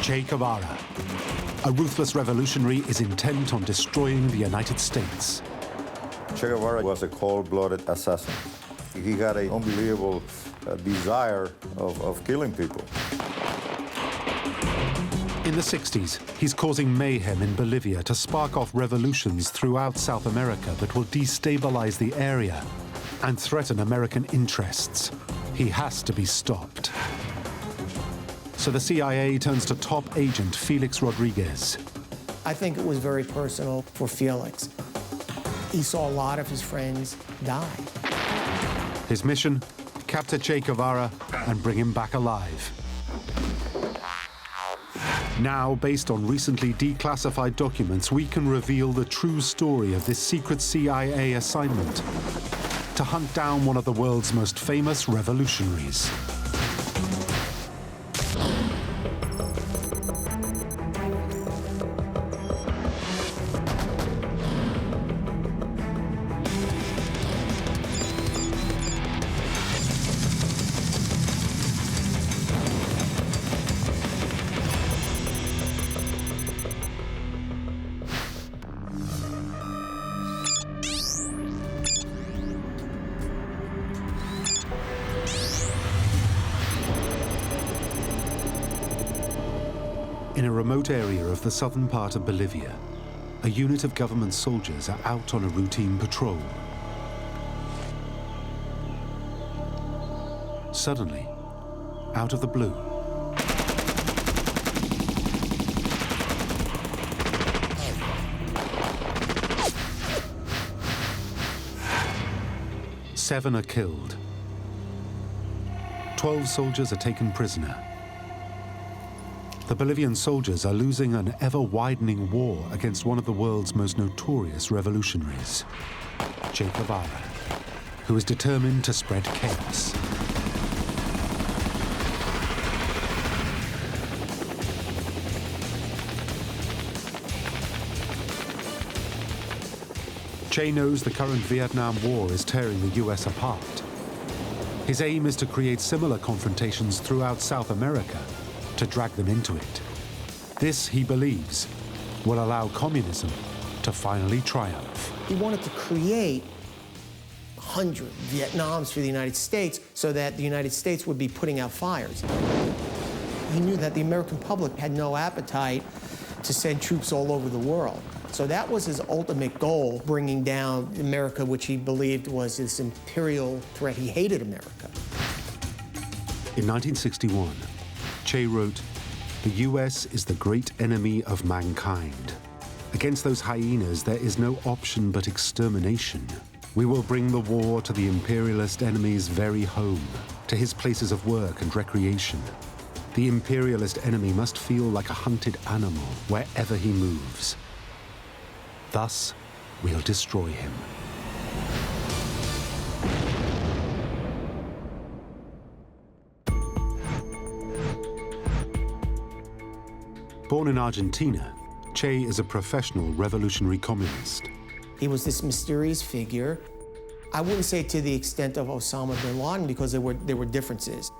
Che Guevara. A ruthless revolutionary is intent on destroying the United States. Che Guevara was a cold-blooded assassin. He had an unbelievable desire of killing people. In the 60s, he's causing mayhem in Bolivia to spark off revolutions throughout South America that will destabilize the area and threaten American interests. He has to be stopped. So the CIA turns to top agent Felix Rodriguez. I think it was very personal for Felix. He saw a lot of his friends die. His mission, capture Che Guevara and bring him back alive. Now, based on recently declassified documents, we can reveal the true story of this secret CIA assignment to hunt down one of the world's most famous revolutionaries. In a remote area of the southern part of Bolivia, a unit of government soldiers are out on a routine patrol. Suddenly, out of the blue, seven are killed. 12 soldiers are taken prisoner. The Bolivian soldiers are losing an ever-widening war against one of the world's most notorious revolutionaries, Che Guevara, who is determined to spread chaos. Chay knows the current Vietnam War is tearing the US apart. His aim is to create similar confrontations throughout South America to drag them into it. This, he believes, will allow communism to finally triumph. He wanted to create 100 Vietnams for the United States so that the United States would be putting out fires. He knew that the American public had no appetite to send troops all over the world. So that was his ultimate goal, bringing down America, which he believed was this imperial threat. He hated America. In 1961, Chay wrote, "The US is the great enemy of mankind. Against those hyenas, there is no option but extermination. We will bring the war to the imperialist enemy's very home, to his places of work and recreation. The imperialist enemy must feel like a hunted animal wherever he moves. Thus, we'll destroy him." Born in Argentina, Chay is a professional revolutionary communist. He was this mysterious figure. I wouldn't say to the extent of Osama bin Laden, because there were differences.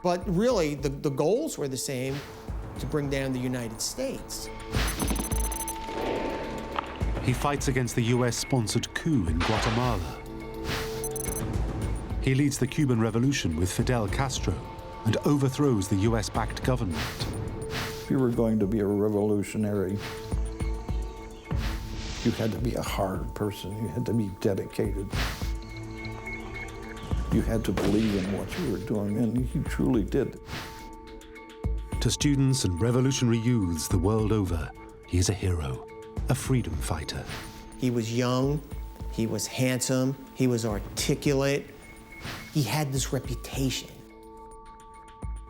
But really, the goals were the same, to bring down the United States. He fights against the US-sponsored coup in Guatemala. He leads the Cuban Revolution with Fidel Castro and overthrows the US-backed government. If you were going to be a revolutionary, you had to be a hard person. You had to be dedicated. You had to believe in what you were doing, and he truly did. To students and revolutionary youths the world over, he is a hero, a freedom fighter. He was young, he was handsome, he was articulate. He had this reputation.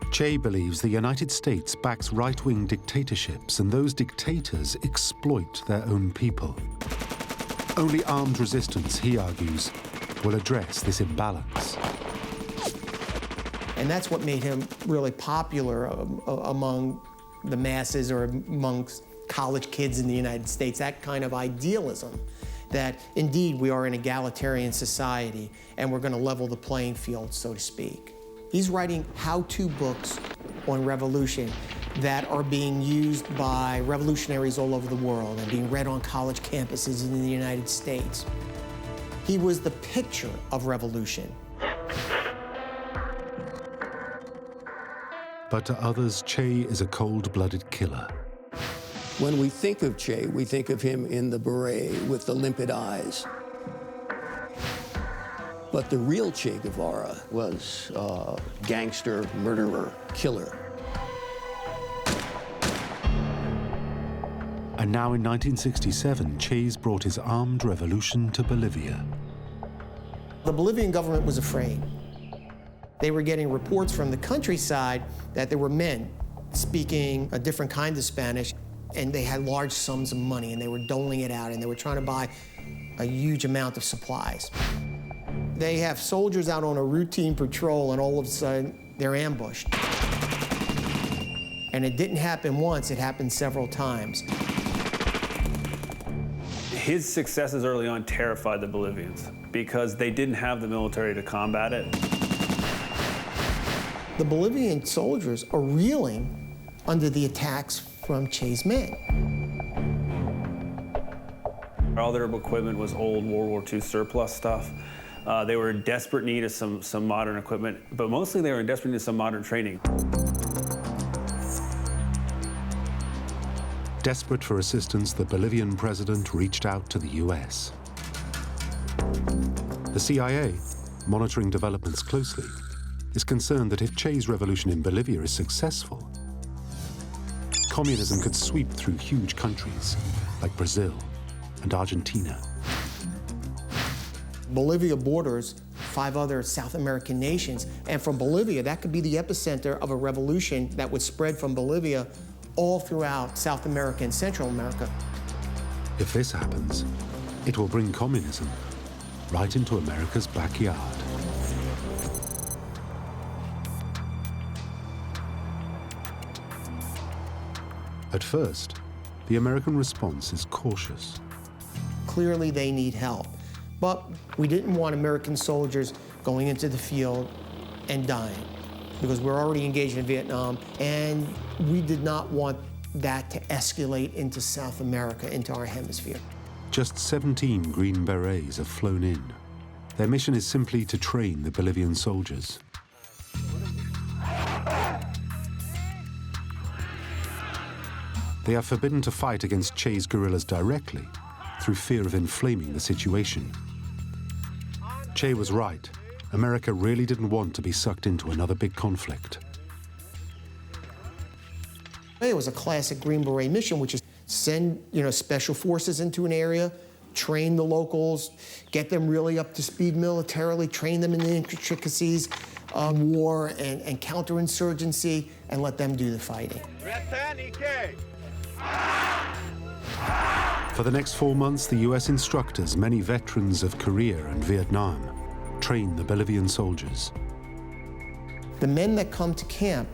Chay believes the United States backs right-wing dictatorships, and those dictators exploit their own people. Only armed resistance, he argues, will address this imbalance. And that's what made him really popular among the masses, or amongst college kids in the United States, that kind of idealism, that indeed we are an egalitarian society and we're going to level the playing field, so to speak. He's writing how-to books on revolution that are being used by revolutionaries all over the world and being read on college campuses in the United States. He was the picture of revolution. But to others, Chay is a cold-blooded killer. When we think of Chay, we think of him in the beret with the limpid eyes. But the real Che Guevara was a gangster, murderer, killer. And now in 1967, Chay's brought his armed revolution to Bolivia. The Bolivian government was afraid. They were getting reports from the countryside that there were men speaking a different kind of Spanish, and they had large sums of money, and they were doling it out, and they were trying to buy a huge amount of supplies. They have soldiers out on a routine patrol, and all of a sudden, they're ambushed. And it didn't happen once, it happened several times. His successes early on terrified the Bolivians because they didn't have the military to combat it. The Bolivian soldiers are reeling under the attacks from Chay's men. All their equipment was old World War II surplus stuff. They were in desperate need of some modern equipment, but mostly they were in desperate need of some modern training. Desperate for assistance, the Bolivian president reached out to the US. The CIA, monitoring developments closely, is concerned that if Chay's revolution in Bolivia is successful, communism could sweep through huge countries like Brazil and Argentina. Bolivia borders 5 other South American nations, and from Bolivia, that could be the epicenter of a revolution that would spread from Bolivia all throughout South America and Central America. If this happens, it will bring communism right into America's backyard. At first, the American response is cautious. Clearly, they need help. But we didn't want American soldiers going into the field and dying, because we're already engaged in Vietnam, and we did not want that to escalate into South America, into our hemisphere. Just 17 Green Berets have flown in. Their mission is simply to train the Bolivian soldiers. They are forbidden to fight against Chay's guerrillas directly, through fear of inflaming the situation. Chay was right. America really didn't want to be sucked into another big conflict. It was a classic Green Beret mission, which is send, special forces into an area, train the locals, get them really up to speed militarily, train them in the intricacies of war and counterinsurgency, and let them do the fighting. For the next 4 months, the US instructors, many veterans of Korea and Vietnam, train the Bolivian soldiers. The men that come to camp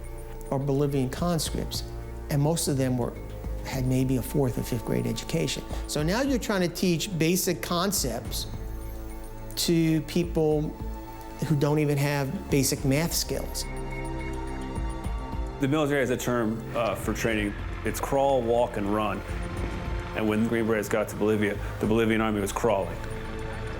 are Bolivian conscripts, and most of them had maybe a 4th or 5th grade education. So now you're trying to teach basic concepts to people who don't even have basic math skills. The military has a term for training. It's crawl, walk, and run. And when the Green Berets got to Bolivia, the Bolivian army was crawling.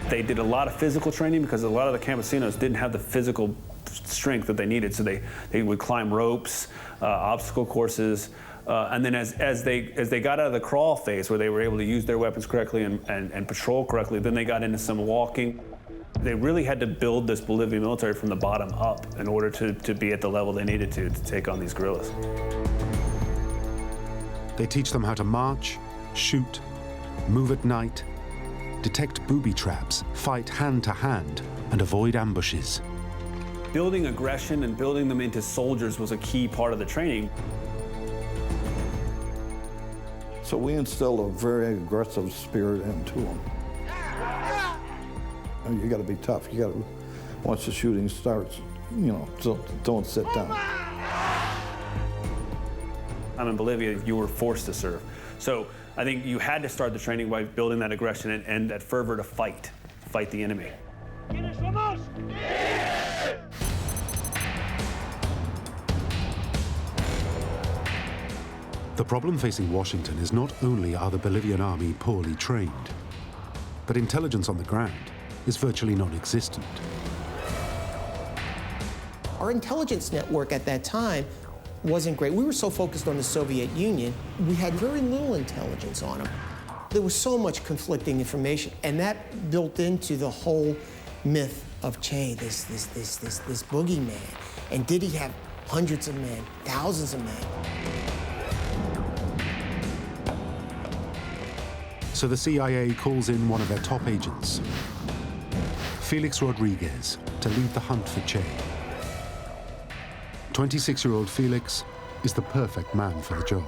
They did a lot of physical training because a lot of the campesinos didn't have the physical strength that they needed, so they would climb ropes, obstacle courses, and then as they got out of the crawl phase where they were able to use their weapons correctly and patrol correctly, then they got into some walking. They really had to build this Bolivian military from the bottom up in order to be at the level they needed to take on these guerrillas. They teach them how to march, shoot, move at night, detect booby traps, fight hand to hand, and avoid ambushes. Building aggression and building them into soldiers was a key part of the training. So we instilled a very aggressive spirit into them. You got to be tough. You got to, once the shooting starts, don't sit down. I'm in Bolivia, you were forced to serve. So I think you had to start the training by building that aggression and that fervor to fight the enemy. The problem facing Washington is not only are the Bolivian army poorly trained, but intelligence on the ground is virtually non-existent. Our intelligence network at that time wasn't great. We were so focused on the Soviet Union, we had very little intelligence on them. There was so much conflicting information, and that built into the whole myth of Chay, this boogeyman. And did he have hundreds of men, thousands of men? So the CIA calls in one of their top agents, Felix Rodriguez, to lead the hunt for Chay. 26-year-old Felix is the perfect man for the job.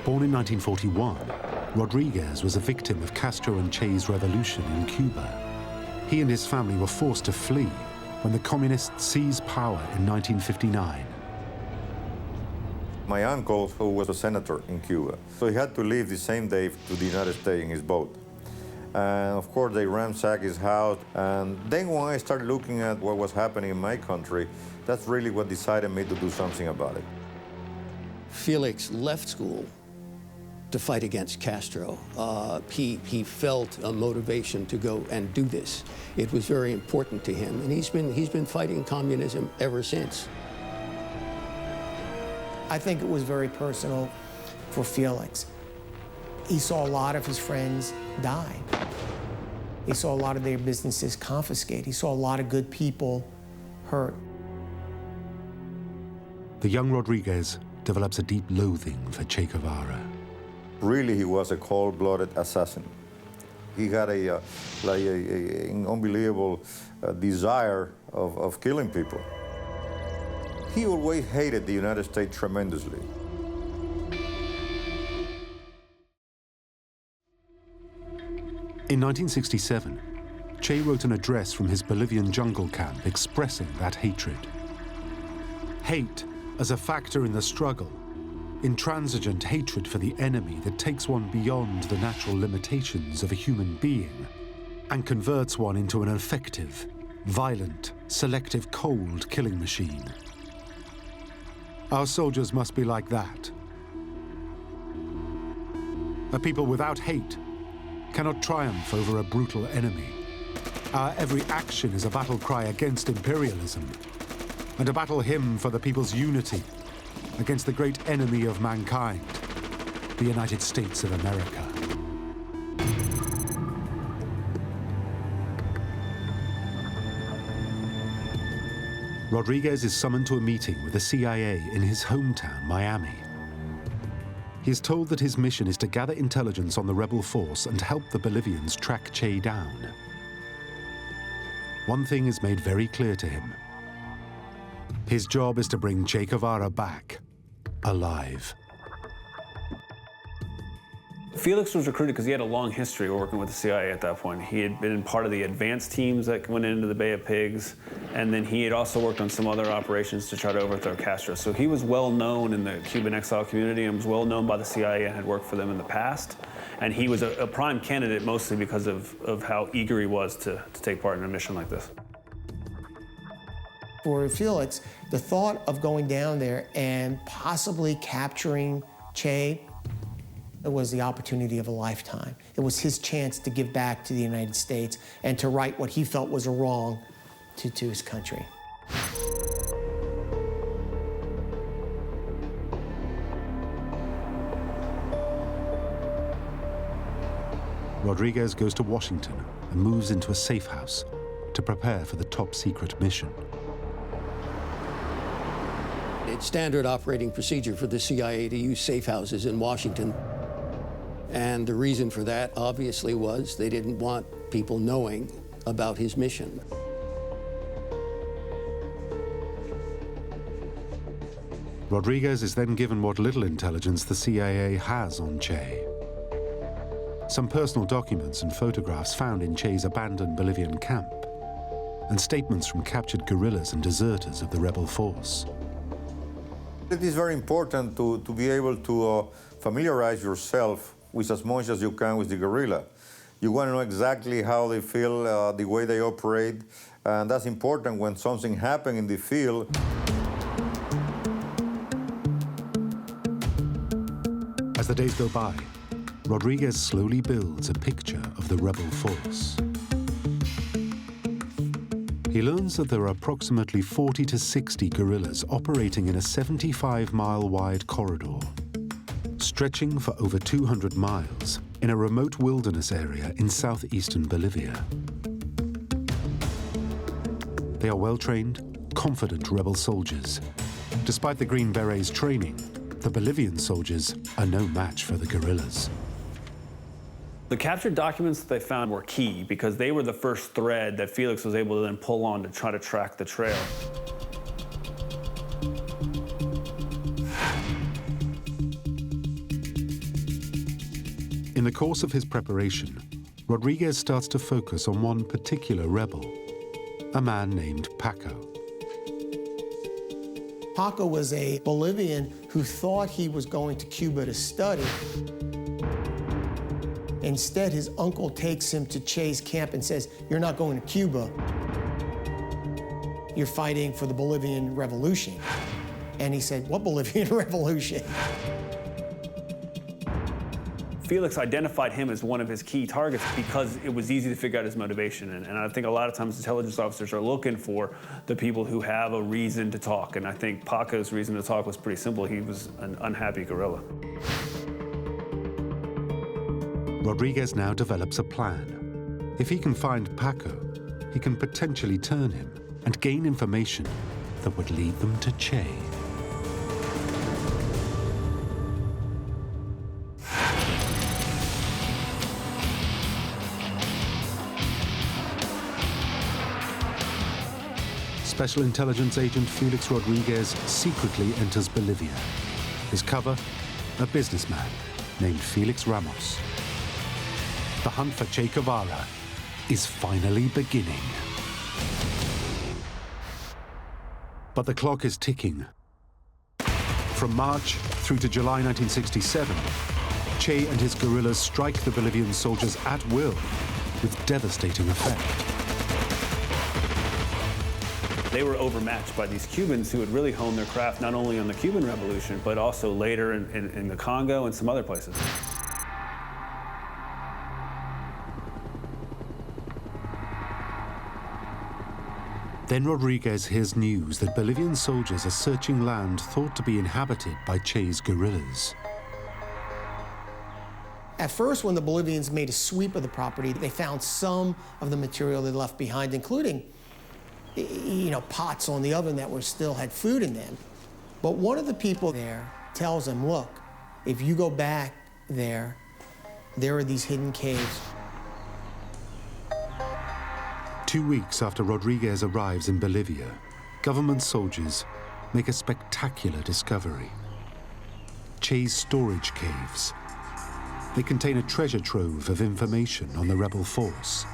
Born in 1941, Rodriguez was a victim of Castro and Chay's revolution in Cuba. He and his family were forced to flee when the communists seized power in 1959. My uncle, who was a senator in Cuba, so he had to leave the same day to the United States in his boat. And of course, they ransacked his house. And then when I started looking at what was happening in my country, that's really what decided me to do something about it. Felix left school to fight against Castro. He felt a motivation to go and do this. It was very important to him, and he's been fighting communism ever since. I think it was very personal for Felix. He saw a lot of his friends die. He saw a lot of their businesses confiscated. He saw a lot of good people hurt. The young Rodriguez develops a deep loathing for Che Guevara. Really, he was a cold-blooded assassin. He had an unbelievable desire of killing people. He always hated the United States tremendously. In 1967, Chay wrote an address from his Bolivian jungle camp expressing that hatred. Hate as a factor in the struggle, intransigent hatred for the enemy that takes one beyond the natural limitations of a human being and converts one into an effective, violent, selective, cold killing machine. Our soldiers must be like that. A people without hate cannot triumph over a brutal enemy. Our every action is a battle cry against imperialism and a battle hymn for the people's unity against the great enemy of mankind, the United States of America. Rodriguez is summoned to a meeting with the CIA in his hometown, Miami. He is told that his mission is to gather intelligence on the rebel force and help the Bolivians track Chay down. One thing is made very clear to him. His job is to bring Che Guevara back, alive. Felix was recruited because he had a long history working with the CIA at that point. He had been part of the advance teams that went into the Bay of Pigs, and then he had also worked on some other operations to try to overthrow Castro. So he was well known in the Cuban exile community and was well known by the CIA and had worked for them in the past. And he was a prime candidate mostly because of how eager he was to take part in a mission like this. For Felix, the thought of going down there and possibly capturing Chay, it was the opportunity of a lifetime. It was his chance to give back to the United States and to right what he felt was a wrong to his country. Rodriguez goes to Washington and moves into a safe house to prepare for the top-secret mission. It's standard operating procedure for the CIA to use safe houses in Washington. And the reason for that, obviously, was they didn't want people knowing about his mission. Rodriguez is then given what little intelligence the CIA has on Chay. Some personal documents and photographs found in Chay's abandoned Bolivian camp, and statements from captured guerrillas and deserters of the rebel force. It is very important to be able to familiarize yourself with as much as you can with the guerrilla. You want to know exactly how they feel, the way they operate, and that's important when something happens in the field. As the days go by, Rodriguez slowly builds a picture of the rebel force. He learns that there are approximately 40 to 60 guerrillas operating in a 75-mile-wide corridor, stretching for over 200 miles in a remote wilderness area in southeastern Bolivia. They are well-trained, confident rebel soldiers. Despite the Green Berets' training, the Bolivian soldiers are no match for the guerrillas. The captured documents that they found were key because they were the first thread that Felix was able to then pull on to try to track the trail. In the course of his preparation, Rodriguez starts to focus on one particular rebel, a man named Paco. Paco was a Bolivian who thought he was going to Cuba to study. Instead, his uncle takes him to Chay's camp and says, "You're not going to Cuba. You're fighting for the Bolivian Revolution." And he said, "What Bolivian Revolution?" Felix identified him as one of his key targets because it was easy to figure out his motivation. And I think a lot of times intelligence officers are looking for the people who have a reason to talk. And I think Paco's reason to talk was pretty simple. He was an unhappy guerrilla. Rodriguez now develops a plan. If he can find Paco, he can potentially turn him and gain information that would lead them to Chay. Special intelligence agent Felix Rodriguez secretly enters Bolivia. His cover, a businessman named Felix Ramos. The hunt for Che Guevara is finally beginning. But the clock is ticking. From March through to July 1967, Che and his guerrillas strike the Bolivian soldiers at will with devastating effect. They were overmatched by these Cubans who had really honed their craft not only on the Cuban Revolution, but also later in the Congo and some other places. Then Rodriguez hears news that Bolivian soldiers are searching land thought to be inhabited by Che's guerrillas. At first, when the Bolivians made a sweep of the property, they found some of the material they left behind, including pots on the oven that still had food in them. But one of the people there tells them, "Look, if you go back there are these hidden caves." 2 weeks after Rodriguez arrives in Bolivia, government soldiers make a spectacular discovery. Che's storage caves. They contain a treasure trove of information on the rebel force.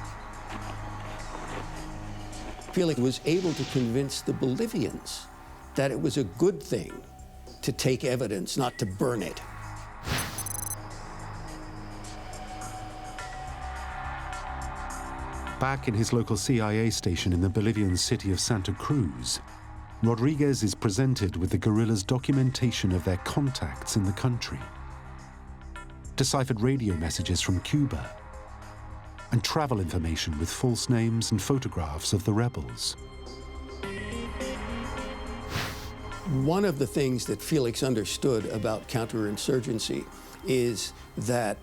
Felix was able to convince the Bolivians that it was a good thing to take evidence, not to burn it. Back in his local CIA station in the Bolivian city of Santa Cruz, Rodriguez is presented with the guerrillas' documentation of their contacts in the country, deciphered radio messages from Cuba, and travel information with false names and photographs of the rebels. One of the things that Felix understood about counterinsurgency is that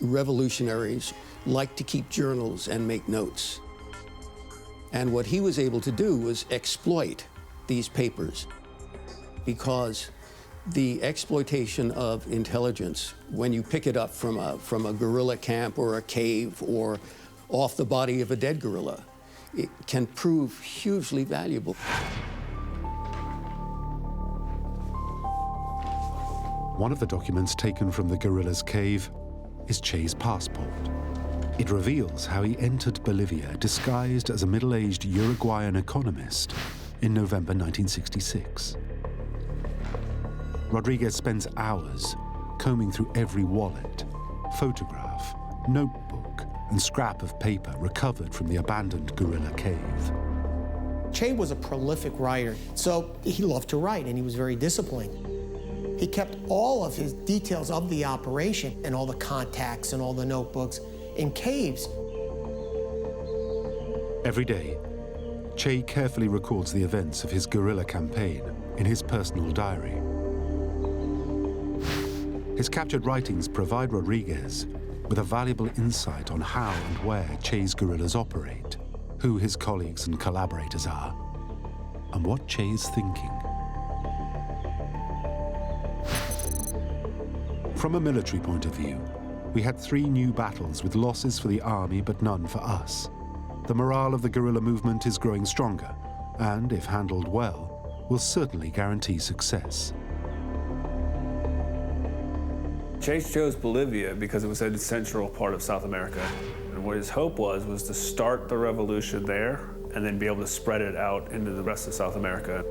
revolutionaries like to keep journals and make notes. And what he was able to do was exploit these papers, because the exploitation of intelligence, when you pick it up from a guerrilla camp or a cave or off the body of a dead guerrilla, it can prove hugely valuable. One of the documents taken from the guerrillas' cave is Che's passport. It reveals how he entered Bolivia disguised as a middle-aged Uruguayan economist in November 1966. Rodriguez spends hours combing through every wallet, photograph, notebook and scrap of paper recovered from the abandoned guerrilla cave. Chay was a prolific writer, so he loved to write, and he was very disciplined. He kept all of his details of the operation and all the contacts and all the notebooks in caves. Every day, Chay carefully records the events of his guerrilla campaign in his personal diary. His captured writings provide Rodriguez with a valuable insight on how and where Chay's guerrillas operate, who his colleagues and collaborators are, and what Chay is thinking. From a military point of view, we had 3 new battles with losses for the army but none for us. The morale of the guerrilla movement is growing stronger, and if handled well, will certainly guarantee success. Chay chose Bolivia because it was a central part of South America. And what his hope was to start the revolution there and then be able to spread it out into the rest of South America.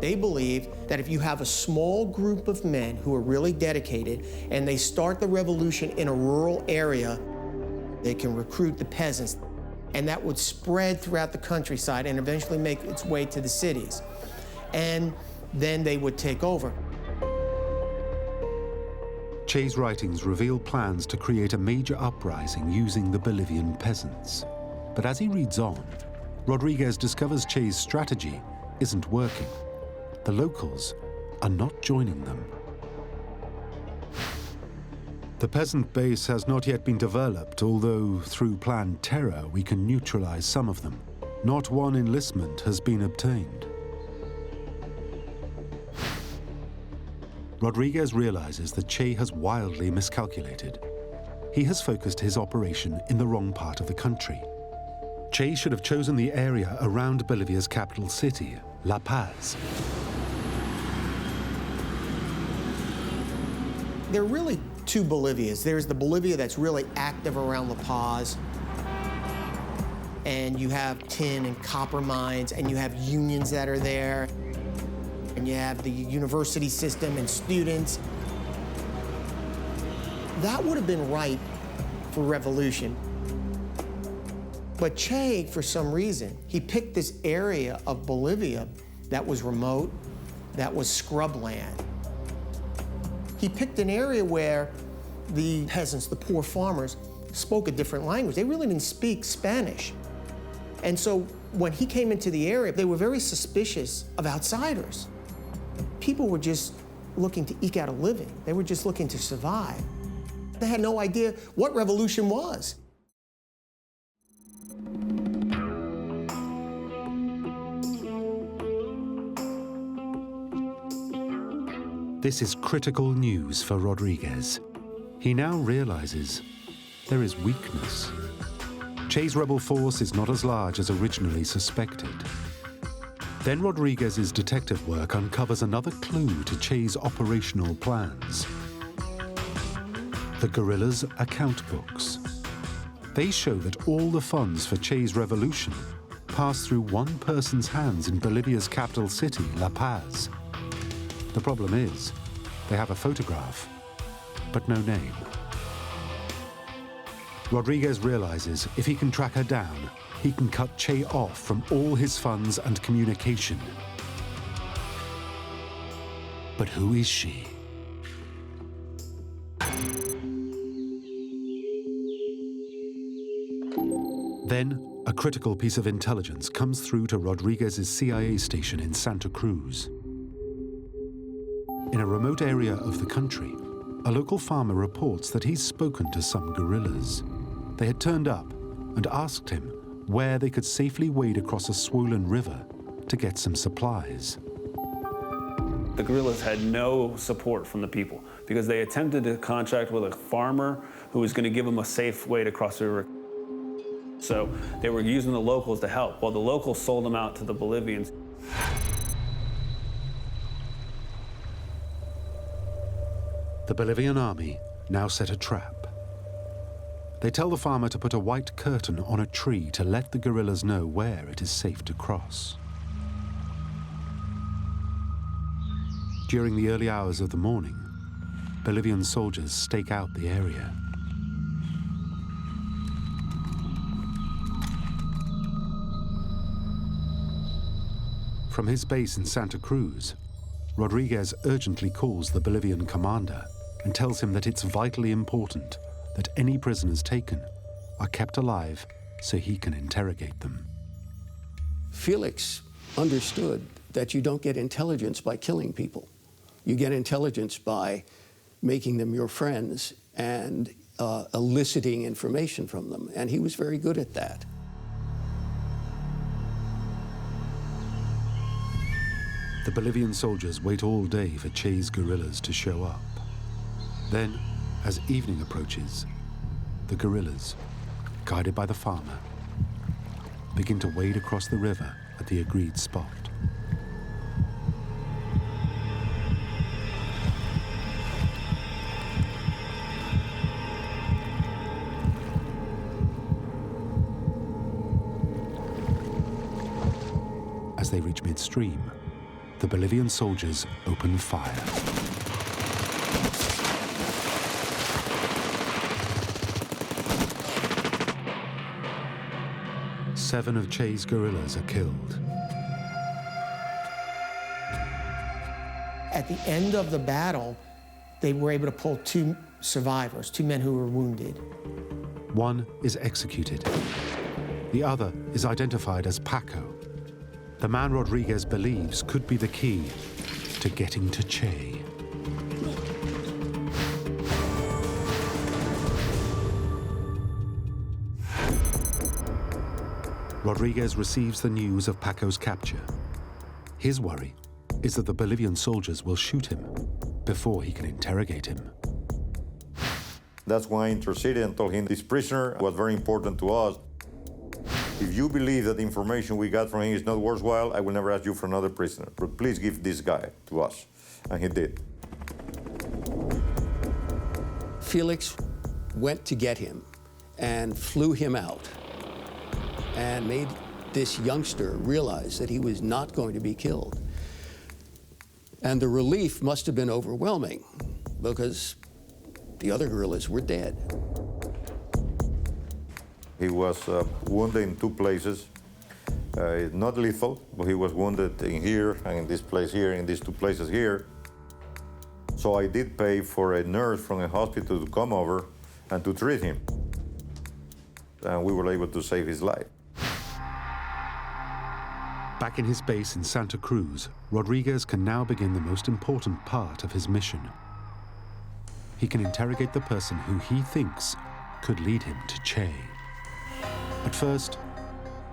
They believe that if you have a small group of men who are really dedicated and they start the revolution in a rural area, they can recruit the peasants, and that would spread throughout the countryside and eventually make its way to the cities. And then they would take over. Chay's writings reveal plans to create a major uprising using the Bolivian peasants. But as he reads on, Rodriguez discovers Chay's strategy isn't working. The locals are not joining them. The peasant base has not yet been developed, although through planned terror we can neutralize some of them. Not one enlistment has been obtained. Rodriguez realizes that Chay has wildly miscalculated. He has focused his operation in the wrong part of the country. Chay should have chosen the area around Bolivia's capital city, La Paz. There are really 2 Bolivias. There's the Bolivia that's really active around La Paz, and you have tin and copper mines, and you have unions that are there, and you have the university system and students. That would have been ripe for revolution. But Chay, for some reason, he picked this area of Bolivia that was remote, that was scrubland. He picked an area where the peasants, the poor farmers, spoke a different language. They really didn't speak Spanish. And so when he came into the area, they were very suspicious of outsiders. People were just looking to eke out a living. They were just looking to survive. They had no idea what revolution was. This is critical news for Rodriguez. He now realizes there is weakness. Chay's rebel force is not as large as originally suspected. Then Rodriguez's detective work uncovers another clue to Chay's operational plans. The guerrillas' account books. They show that all the funds for Chay's revolution passed through one person's hands in Bolivia's capital city, La Paz. The problem is, they have a photograph, but no name. Rodriguez realizes if he can track her down, he can cut Chay off from all his funds and communication. But who is she? Then, a critical piece of intelligence comes through to Rodriguez's CIA station in Santa Cruz. In a remote area of the country, a local farmer reports that he's spoken to some guerrillas. They had turned up and asked him where they could safely wade across a swollen river to get some supplies. The guerrillas had no support from the people because they attempted to contract with a farmer who was going to give them a safe way to cross the river. So they were using the locals to help, while the locals sold them out to the Bolivians. The Bolivian army now set a trap. They tell the farmer to put a white curtain on a tree to let the guerrillas know where it is safe to cross. During the early hours of the morning, Bolivian soldiers stake out the area. From his base in Santa Cruz, Rodriguez urgently calls the Bolivian commander and tells him that it's vitally important that any prisoners taken are kept alive so he can interrogate them. Felix understood that you don't get intelligence by killing people. You get intelligence by making them your friends and eliciting information from them, and he was very good at that. The Bolivian soldiers wait all day for Chay's guerrillas to show up. Then, as evening approaches, the guerrillas, guided by the farmer, begin to wade across the river at the agreed spot. As they reach midstream, the Bolivian soldiers open fire. Seven of Chay's guerrillas are killed. At the end of the battle, they were able to pull 2 survivors, 2 men who were wounded. One is executed. The other is identified as Paco, the man Rodriguez believes could be the key to getting to Chay. Rodriguez receives the news of Paco's capture. His worry is that the Bolivian soldiers will shoot him before he can interrogate him. That's why I interceded and told him this prisoner was very important to us. If you believe that the information we got from him is not worthwhile, I will never ask you for another prisoner. But please give this guy to us. And he did. Felix went to get him and flew him out and made this youngster realize that he was not going to be killed. And the relief must have been overwhelming because the other guerrillas were dead. He was wounded in 2 places. Not lethal, but he was wounded in here and in this place here, in these 2 places here. So I did pay for a nurse from a hospital to come over and to treat him. And we were able to save his life. Back in his base in Santa Cruz, Rodriguez can now begin the most important part of his mission. He can interrogate the person who he thinks could lead him to Chay. At first,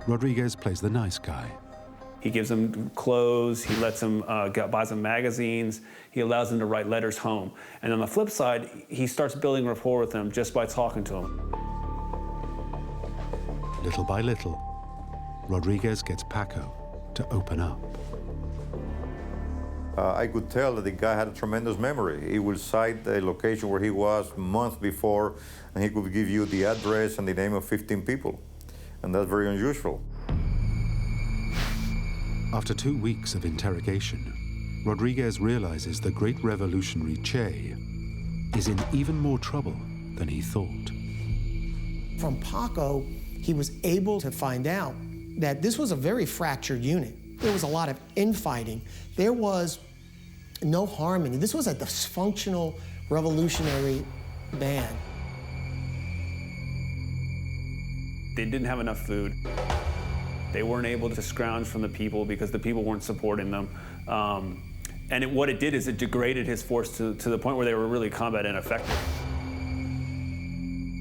Rodriguez plays the nice guy. He gives them clothes, he lets them, buys them magazines, he allows them to write letters home. And on the flip side, he starts building rapport with them just by talking to them. Little by little, Rodriguez gets Paco to open up. I could tell that the guy had a tremendous memory. He would cite the location where he was months before, and he could give you the address and the name of 15 people. And that's very unusual. After 2 weeks of interrogation, Rodriguez realizes the great revolutionary Chay is in even more trouble than he thought. From Paco, he was able to find out that this was a very fractured unit. There was a lot of infighting. There was no harmony. This was a dysfunctional revolutionary band. They didn't have enough food. They weren't able to scrounge from the people because the people weren't supporting them. What it did is it degraded his force to the point where they were really combat ineffective.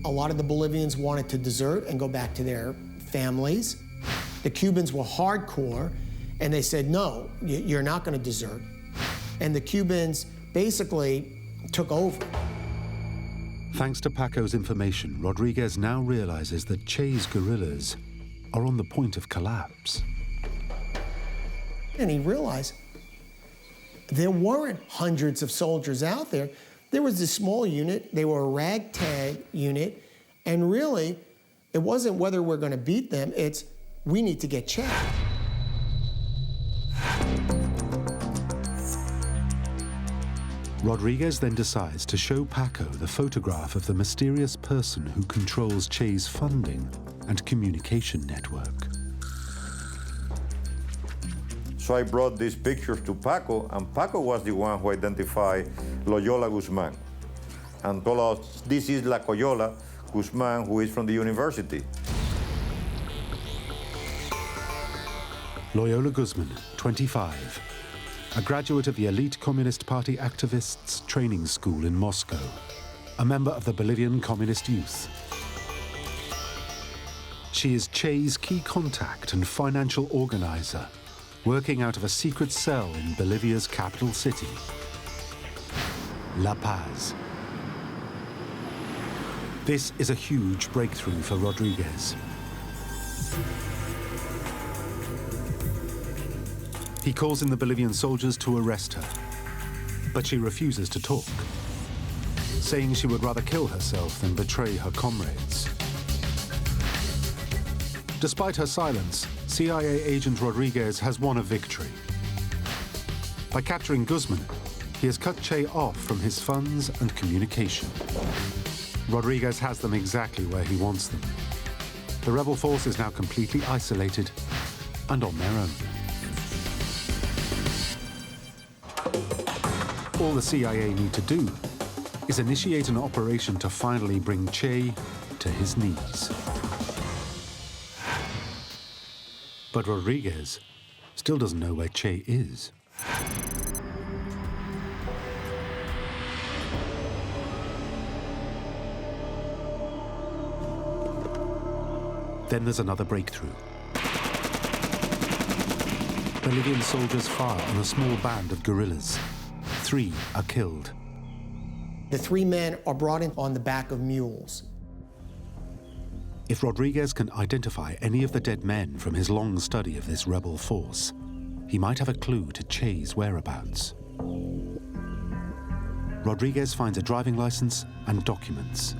A lot of the Bolivians wanted to desert and go back to their families. The Cubans were hardcore, and they said, no, you're not going to desert. And the Cubans basically took over. Thanks to Paco's information, Rodriguez now realizes that Chay's guerrillas are on the point of collapse. And he realized there weren't hundreds of soldiers out there. There was this small unit, they were a ragtag unit, and really, it wasn't whether we're going to beat them, it's we need to get Chay. Rodriguez then decides to show Paco the photograph of the mysterious person who controls Chay's funding and communication network. So I brought these pictures to Paco, and Paco was the one who identified Loyola Guzman and told us, this is La Coyola Guzman, who is from the university. Loyola Guzman, 25, a graduate of the elite Communist Party activists' training school in Moscow, a member of the Bolivian Communist Youth. She is Chay's key contact and financial organizer, working out of a secret cell in Bolivia's capital city, La Paz. This is a huge breakthrough for Rodriguez. He calls in the Bolivian soldiers to arrest her, but she refuses to talk, saying she would rather kill herself than betray her comrades. Despite her silence, CIA agent Rodriguez has won a victory. By capturing Guzman, he has cut Chay off from his funds and communication. Rodriguez has them exactly where he wants them. The rebel force is now completely isolated and on their own. All the CIA need to do is initiate an operation to finally bring Chay to his knees. But Rodriguez still doesn't know where Chay is. Then there's another breakthrough. Bolivian soldiers fire on a small band of guerrillas. 3 are killed. The 3 men are brought in on the back of mules. If Rodriguez can identify any of the dead men from his long study of this rebel force, he might have a clue to Chay's whereabouts. Rodriguez finds a driving license and documents.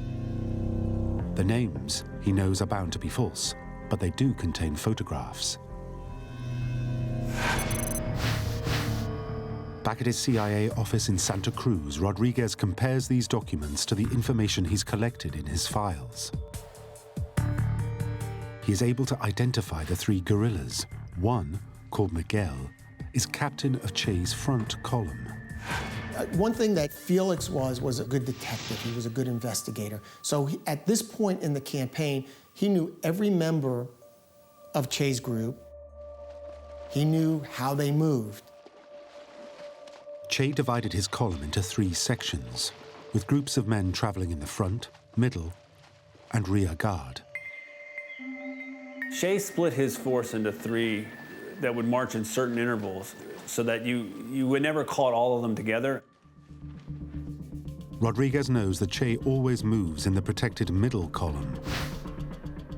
The names, he knows, are bound to be false, but they do contain photographs. Back at his CIA office in Santa Cruz, Rodriguez compares these documents to the information he's collected in his files. He is able to identify the 3 guerrillas. One, called Miguel, is captain of Chay's front column. One thing that Felix was a good detective. He was a good investigator. So at this point in the campaign, he knew every member of Chay's group. He knew how they moved. Chay divided his column into 3 sections, with groups of men traveling in the front, middle, and rear guard. Chay split his force into 3 that would march in certain intervals so that you would never caught all of them together. Rodriguez knows that Chay always moves in the protected middle column,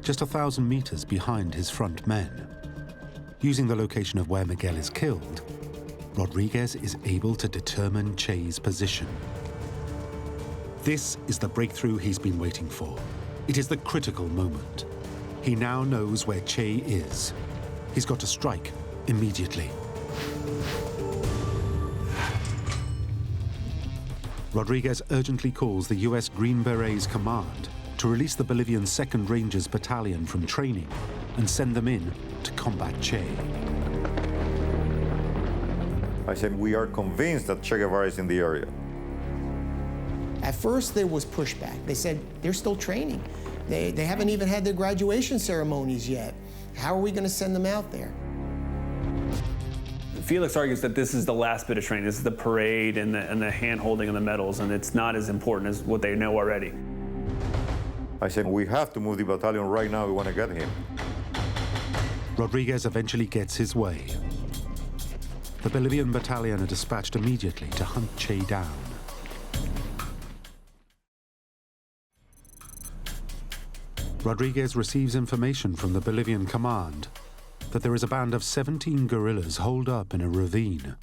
just 1,000 meters behind his front men. Using the location of where Miguel is killed, Rodriguez is able to determine Chay's position. This is the breakthrough he's been waiting for. It is the critical moment. He now knows where Chay is. He's got to strike immediately. Rodriguez urgently calls the US Green Berets Command to release the Bolivian 2nd Rangers Battalion from training and send them in to combat Chay. I said, we are convinced that Che Guevara is in the area. At first, there was pushback. They said, they're still training. They haven't even had their graduation ceremonies yet. How are we going to send them out there? Felix argues that this is the last bit of training. This is the parade and the hand-holding of the medals, and it's not as important as what they know already. I said, we have to move the battalion right now. We want to get him. Rodriguez eventually gets his way. The Bolivian battalion are dispatched immediately to hunt Chay down. Rodriguez receives information from the Bolivian command that there is a band of 17 guerrillas holed up in a ravine,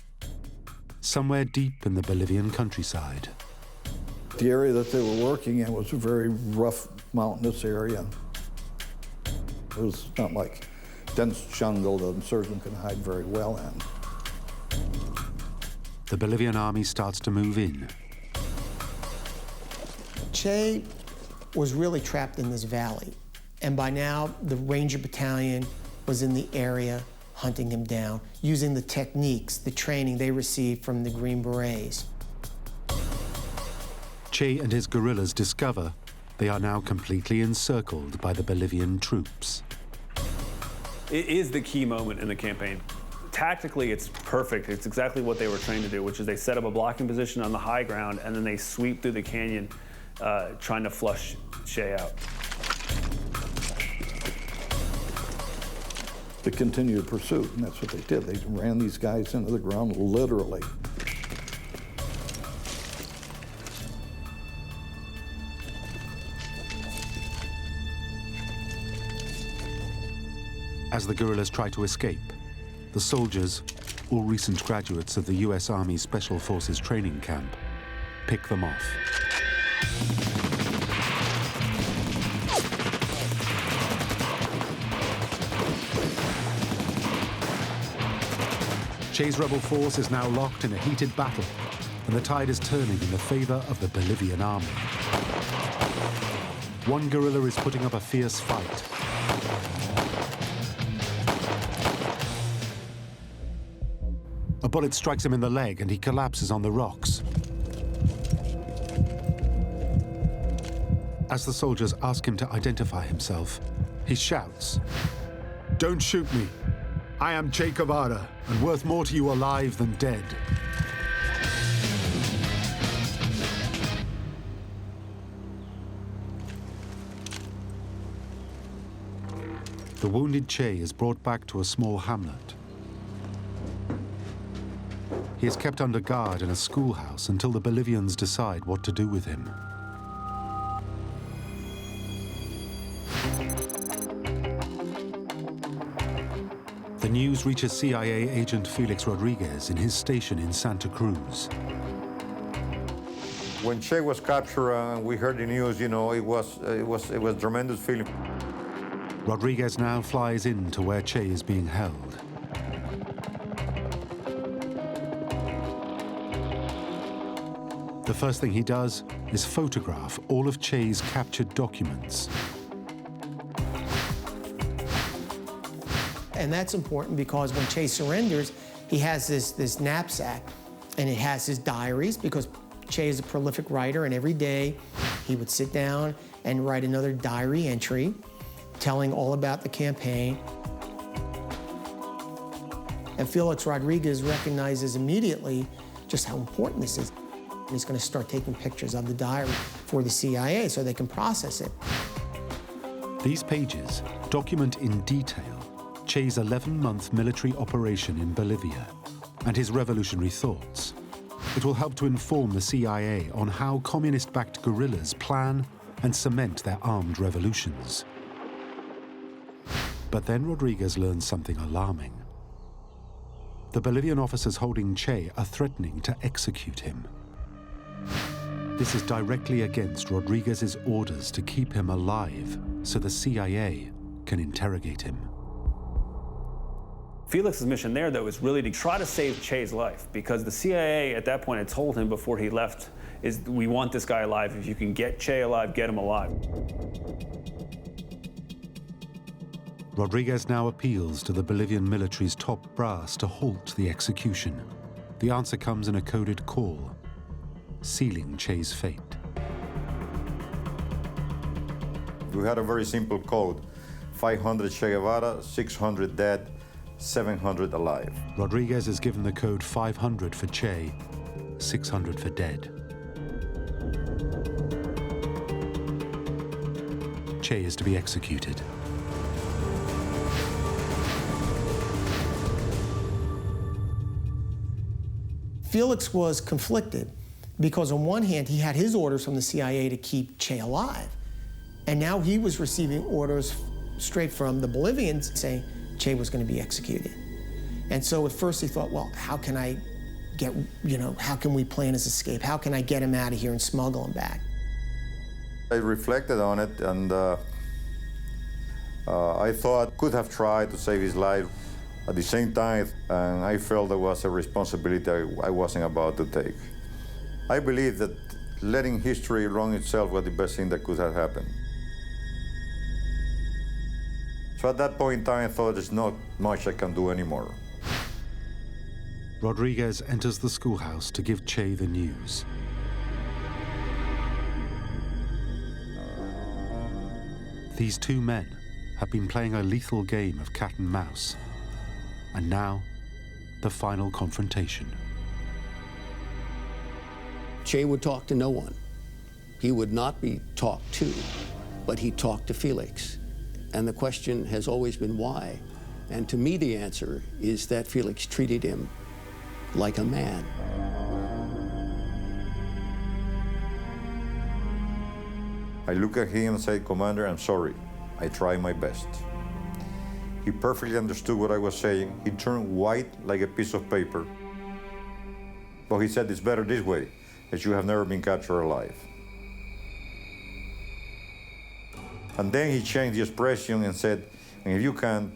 somewhere deep in the Bolivian countryside. The area that they were working in was a very rough, mountainous area. It was not like dense jungle the insurgent could hide very well in. the Bolivian army starts to move in. Chay was really trapped in this valley, and by now the Ranger Battalion was in the area hunting him down, using the techniques, the training they received from the Green Berets. Chay and his guerrillas discover they are now completely encircled by the Bolivian troops. It is the key moment in the campaign. Tactically, it's perfect. It's exactly what they were trained to do, which is they set up a blocking position on the high ground, and then they sweep through the canyon, trying to flush Chay out. The continued pursuit, and that's what they did. They ran these guys into the ground, literally. As the guerrillas try to escape, the soldiers, all recent graduates of the US Army Special Forces training camp, pick them off. Chay's rebel force is now locked in a heated battle, and the tide is turning in the favor of the Bolivian army. One guerrilla is putting up a fierce fight. A bullet strikes him in the leg and he collapses on the rocks. As the soldiers ask him to identify himself, he shouts, "Don't shoot me. I am Chay Guevara, and worth more to you alive than dead." The wounded Chay is brought back to a small hamlet. He is kept under guard in a schoolhouse until the Bolivians decide what to do with him. The news reaches CIA agent Felix Rodriguez in his station in Santa Cruz. When Chay was captured and we heard the news, you know, it was a tremendous feeling. Rodriguez now flies in to where Chay is being held. The first thing he does is photograph all of Chay's captured documents. And that's important because when Chay surrenders, he has this knapsack, and it has his diaries, because Chay is a prolific writer, and every day he would sit down and write another diary entry telling all about the campaign. And Felix Rodriguez recognizes immediately just how important this is. He's going to start taking pictures of the diary for the CIA so they can process it. These pages document in detail Chay's 11-month military operation in Bolivia and his revolutionary thoughts. It will help to inform the CIA on how communist-backed guerrillas plan and cement their armed revolutions. But then Rodriguez learns something alarming. The Bolivian officers holding Chay are threatening to execute him. This is directly against Rodriguez's orders to keep him alive so the CIA can interrogate him. Felix's mission there, though, is really to try to save Chay's life, because the CIA at that point had told him before he left, we want this guy alive. If you can get Chay alive, get him alive. Rodriguez now appeals to the Bolivian military's top brass to halt the execution. The answer comes in a coded call, sealing Chay's fate. We had a very simple code: 500 Che Guevara, 600 dead, 700 alive. Rodriguez is given the code 500 for Chay, 600 for dead. Chay is to be executed. Felix was conflicted because on one hand, he had his orders from the CIA to keep Chay alive. And now he was receiving orders straight from the Bolivians saying Chay was going to be executed. And so at first he thought, well, how can I get, how can we plan his escape? How can I get him out of here and smuggle him back? I reflected on it, and I thought could have tried to save his life. At the same time, I felt there was a responsibility I wasn't about to take. I believe that letting history run itself was the best thing that could have happened. So at that point in time, I thought there's not much I can do anymore. Rodriguez enters the schoolhouse to give Chay the news. These two men have been playing a lethal game of cat and mouse. And now, the final confrontation. Chay would talk to no one. He would not be talked to, but he talked to Felix. And the question has always been why. And to me, the answer is that Felix treated him like a man. I looked at him and said, "Commander, I'm sorry. I tried my best." He perfectly understood what I was saying. He turned white like a piece of paper. But he said, "It's better this way, as you have never been captured alive." And then he changed the expression and said, "And if you can,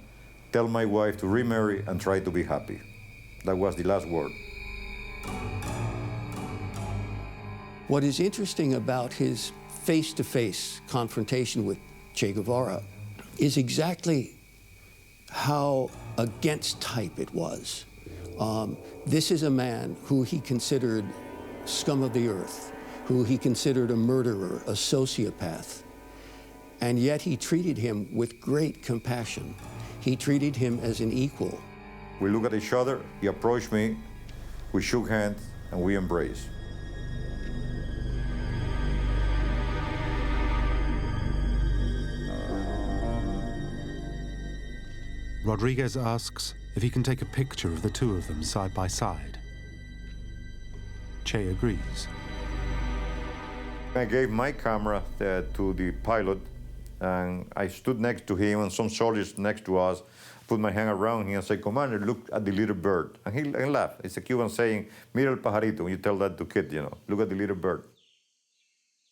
tell my wife to remarry and try to be happy." That was the last word. What is interesting about his face-to-face confrontation with Che Guevara is exactly how against type it was. This is a man who he considered scum of the earth, who he considered a murderer, a sociopath, and yet he treated him with great compassion. He treated him as an equal. We looked at each other, he approached me, we shook hands, and we embraced. Rodriguez asks if he can take a picture of the two of them side by side. Chay agrees. I gave my camera to the pilot, and I stood next to him, and some soldiers next to us put my hand around him and said, "Commander, look at the little bird." And he laughed. It's a Cuban saying, "Mira el pajarito," when you tell that to kids, look at the little bird.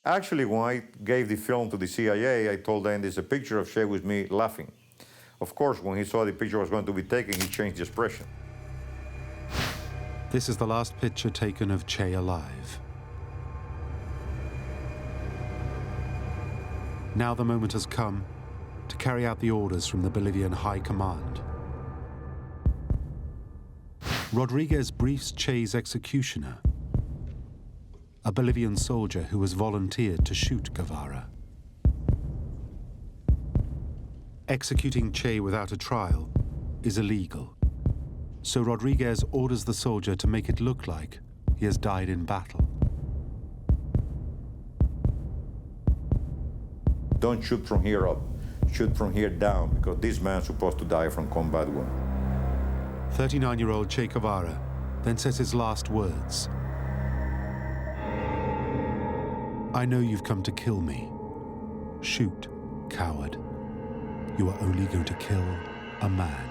Actually, when I gave the film to the CIA, I told them there's a picture of Chay with me laughing. Of course, when he saw the picture was going to be taken, he changed the expression. This is the last picture taken of Chay alive. Now the moment has come to carry out the orders from the Bolivian High Command. Rodriguez briefs Chay's executioner, a Bolivian soldier who has volunteered to shoot Guevara. Executing Chay without a trial is illegal, so Rodriguez orders the soldier to make it look like he has died in battle. Don't shoot from here up, shoot from here down, because this man's supposed to die from combat wound. 39-year-old Che Guevara then says his last words. "I know you've come to kill me. Shoot, coward. You are only going to kill a man."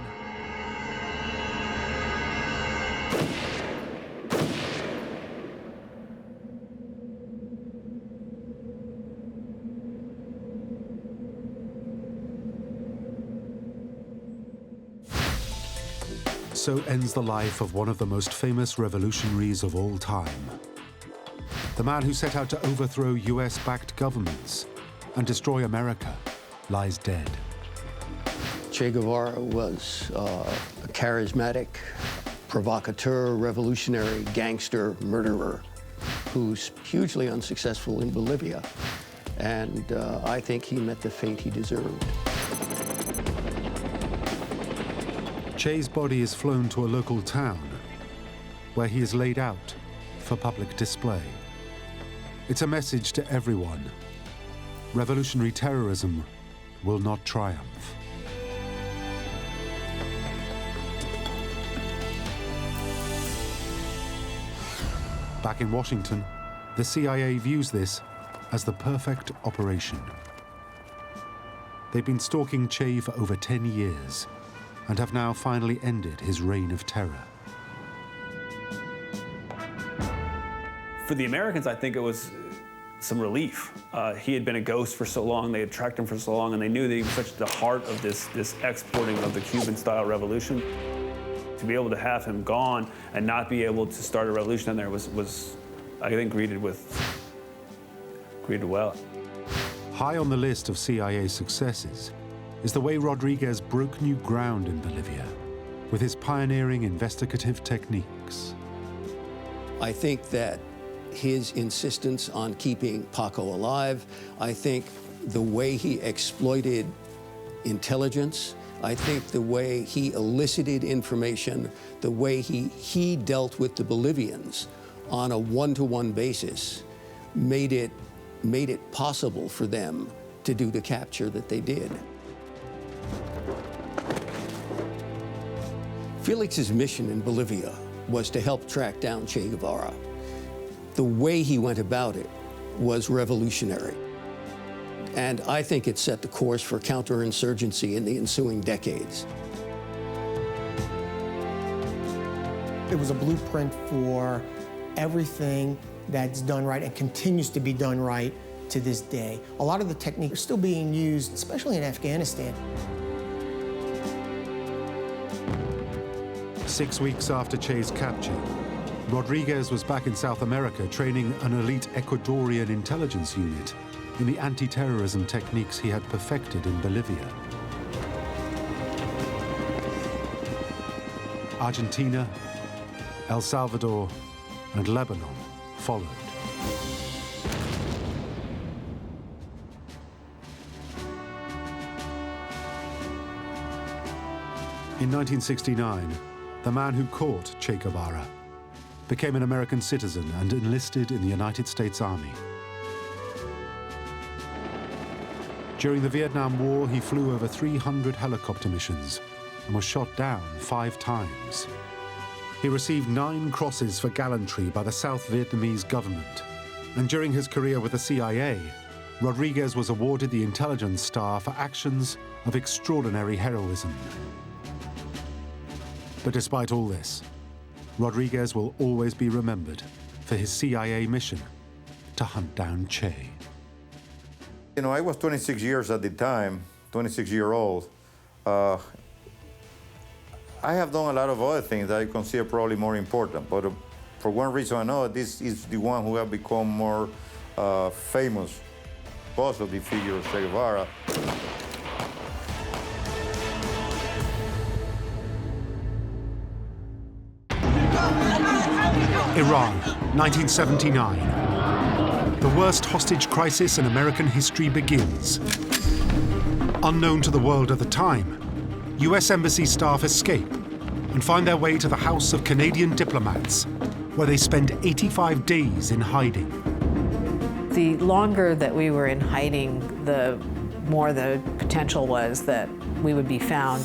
So ends the life of one of the most famous revolutionaries of all time. The man who set out to overthrow US-backed governments and destroy America lies dead. Che Guevara was a charismatic, provocateur, revolutionary, gangster, murderer who's hugely unsuccessful in Bolivia. And I think he met the fate he deserved. Chay's body is flown to a local town where he is laid out for public display. It's a message to everyone. Revolutionary terrorism will not triumph. Back in Washington, the CIA views this as the perfect operation. They've been stalking Chay for over 10 years and have now finally ended his reign of terror. For the Americans, I think it was some relief. He had been a ghost for so long, they had tracked him for so long, and they knew that he was such the heart of this exporting of the Cuban-style revolution. to be able to have him gone and not be able to start a revolution in there was I think, greeted well. High on the list of CIA successes is the way Rodriguez broke new ground in Bolivia with his pioneering investigative techniques. I think that his insistence on keeping Paco alive, I think the way he exploited intelligence, I think the way he elicited information, the way he dealt with the Bolivians on a one-to-one basis made it possible for them to do the capture that they did. Felix's mission in Bolivia was to help track down Che Guevara. The way he went about it was revolutionary. And I think it set the course for counterinsurgency in the ensuing decades. It was a blueprint for everything that's done right and continues to be done right to this day. A lot of the techniques are still being used, especially in Afghanistan. 6 weeks after Che's capture, Rodriguez was back in South America training an elite Ecuadorian intelligence unit in the anti-terrorism techniques he had perfected in Bolivia. Argentina, El Salvador, and Lebanon followed. In 1969, the man who caught Che Guevara became an American citizen and enlisted in the United States Army. During the Vietnam War, he flew over 300 helicopter missions and was shot down 5 times. He received 9 crosses for gallantry by the South Vietnamese government. And during his career with the CIA, Rodriguez was awarded the Intelligence Star for actions of extraordinary heroism. But despite all this, Rodriguez will always be remembered for his CIA mission to hunt down Che. You know, I was 26 years at the time, 26-year-old. I have done a lot of other things that I consider probably more important, but for one reason or another, this is the one who have become more famous because of the figure of Che Guevara. Iran, 1979. The worst hostage crisis in American history begins. Unknown to the world at the time, US Embassy staff escape and find their way to the house of Canadian diplomats, where they spend 85 days in hiding. The longer that we were in hiding, the more the potential was that we would be found.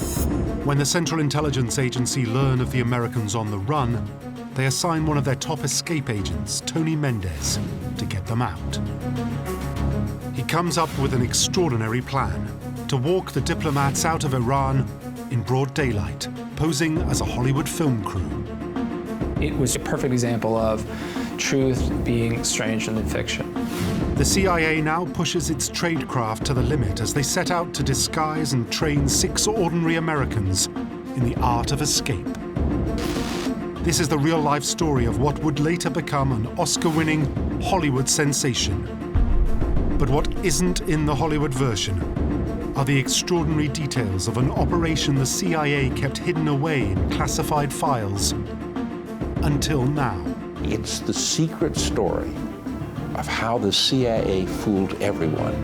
When the Central Intelligence Agency learn of the Americans on the run, they assign one of their top escape agents, Tony Mendez, to get them out. He comes up with an extraordinary plan to walk the diplomats out of Iran in broad daylight, posing as a Hollywood film crew. It was a perfect example of truth being stranger than fiction. The CIA now pushes its tradecraft to the limit as they set out to disguise and train 6 ordinary Americans in the art of escape. This is the real-life story of what would later become an Oscar-winning Hollywood sensation. But what isn't in the Hollywood version are the extraordinary details of an operation the CIA kept hidden away in classified files until now. It's the secret story of how the CIA fooled everyone.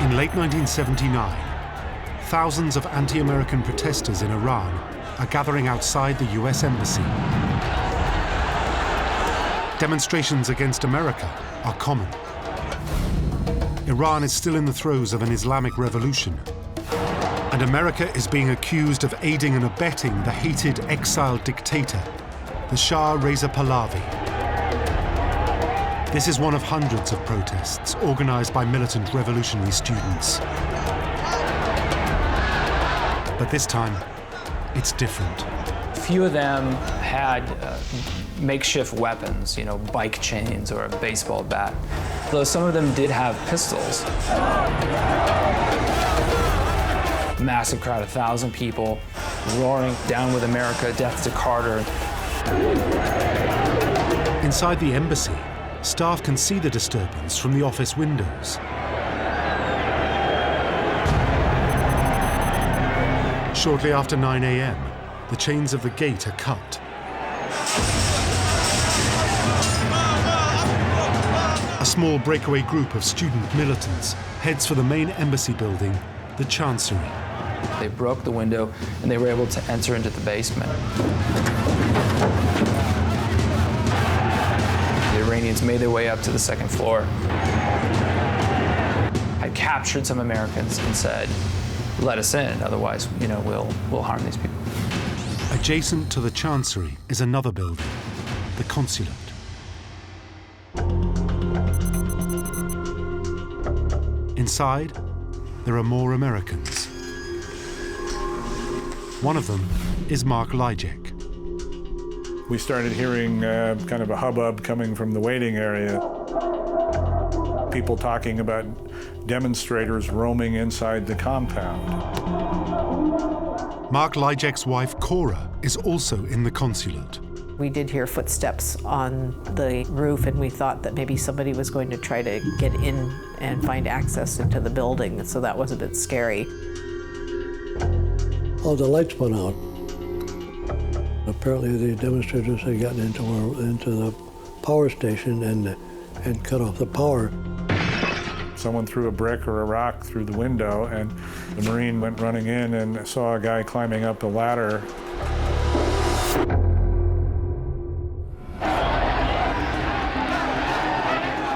In late 1979, thousands of anti-American protesters in Iran are gathering outside the US Embassy. Demonstrations against America are common. Iran is still in the throes of an Islamic revolution, and America is being accused of aiding and abetting the hated exiled dictator, the Shah Reza Pahlavi. This is one of hundreds of protests organized by militant revolutionary students. But this time, it's different. Few of them had makeshift weapons, bike chains or a baseball bat, though some of them did have pistols. Massive crowd, 1,000 people, roaring, "Down with America, death to Carter." Inside the embassy, staff can see the disturbance from the office windows. Shortly after 9 a.m., the chains of the gate are cut. A small breakaway group of student militants heads for the main embassy building, the Chancery. They broke the window and they were able to enter into the basement. The Iranians made their way up to the second floor, had captured some Americans and said, "Let us in, otherwise, we'll harm these people." Adjacent to the Chancery is another building, the Consulate. Inside, there are more Americans. One of them is Mark Lyjek. We started hearing kind of a hubbub coming from the waiting area. People talking about demonstrators roaming inside the compound. Mark Lyjek's wife, Cora, is also in the consulate. We did hear footsteps on the roof, and we thought that maybe somebody was going to try to get in and find access into the building, so that was a bit scary. All the lights went out. Apparently the demonstrators had gotten into the power station and cut off the power. Someone threw a brick or a rock through the window, and the Marine went running in and saw a guy climbing up a ladder.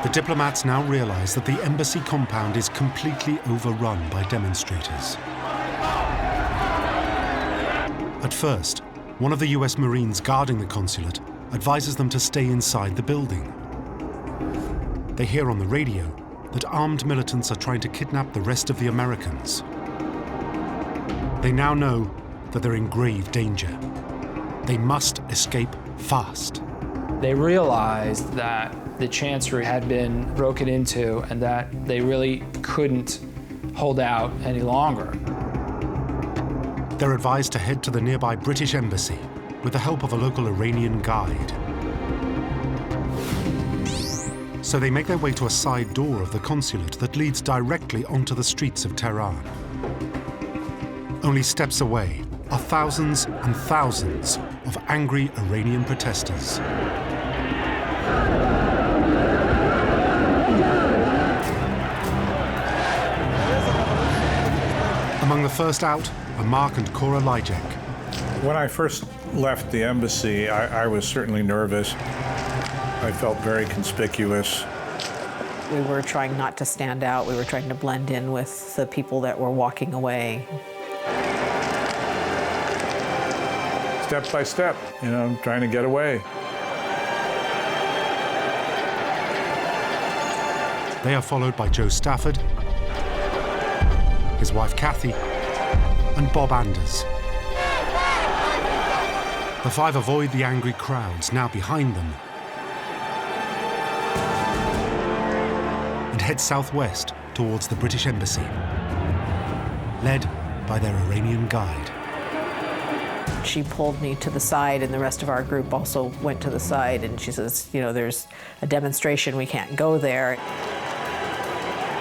The diplomats now realize that the embassy compound is completely overrun by demonstrators. At first, one of the US Marines guarding the consulate advises them to stay inside the building. They hear on the radio that armed militants are trying to kidnap the rest of the Americans. They now know that they're in grave danger. They must escape fast. They realized that the Chancery had been broken into and that they really couldn't hold out any longer. They're advised to head to the nearby British embassy with the help of a local Iranian guide. So they make their way to a side door of the consulate that leads directly onto the streets of Tehran. Only steps away are thousands and thousands of angry Iranian protesters. Among the first out are Mark and Cora Lyjek. When I first left the embassy, I was certainly nervous. I felt very conspicuous. We were trying not to stand out. We were trying to blend in with the people that were walking away. Step by step, trying to get away. They are followed by Joe Stafford, his wife Kathy, and Bob Anders. The five avoid the angry crowds now behind them and head southwest towards the British embassy, led by their Iranian guide. She pulled me to the side, and the rest of our group also went to the side, and she says, there's a demonstration, we can't go there.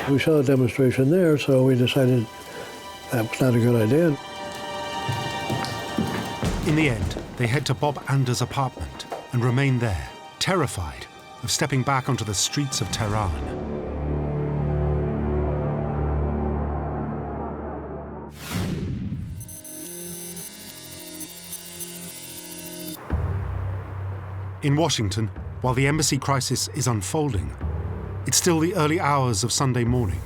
We saw a demonstration there, so we decided that was not a good idea. In the end, they head to Bob Anders' apartment and remain there, terrified of stepping back onto the streets of Tehran. In Washington, while the embassy crisis is unfolding, it's still the early hours of Sunday morning.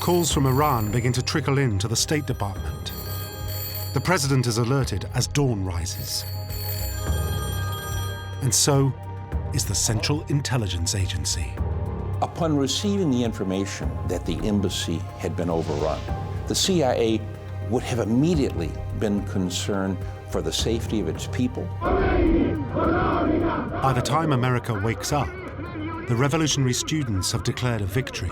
Calls from Iran begin to trickle in to the State Department. The president is alerted as dawn rises. and so is the Central Intelligence Agency. Upon receiving the information that the embassy had been overrun, the CIA would have immediately been concerned for the safety of its people. By the time America wakes up, the revolutionary students have declared a victory.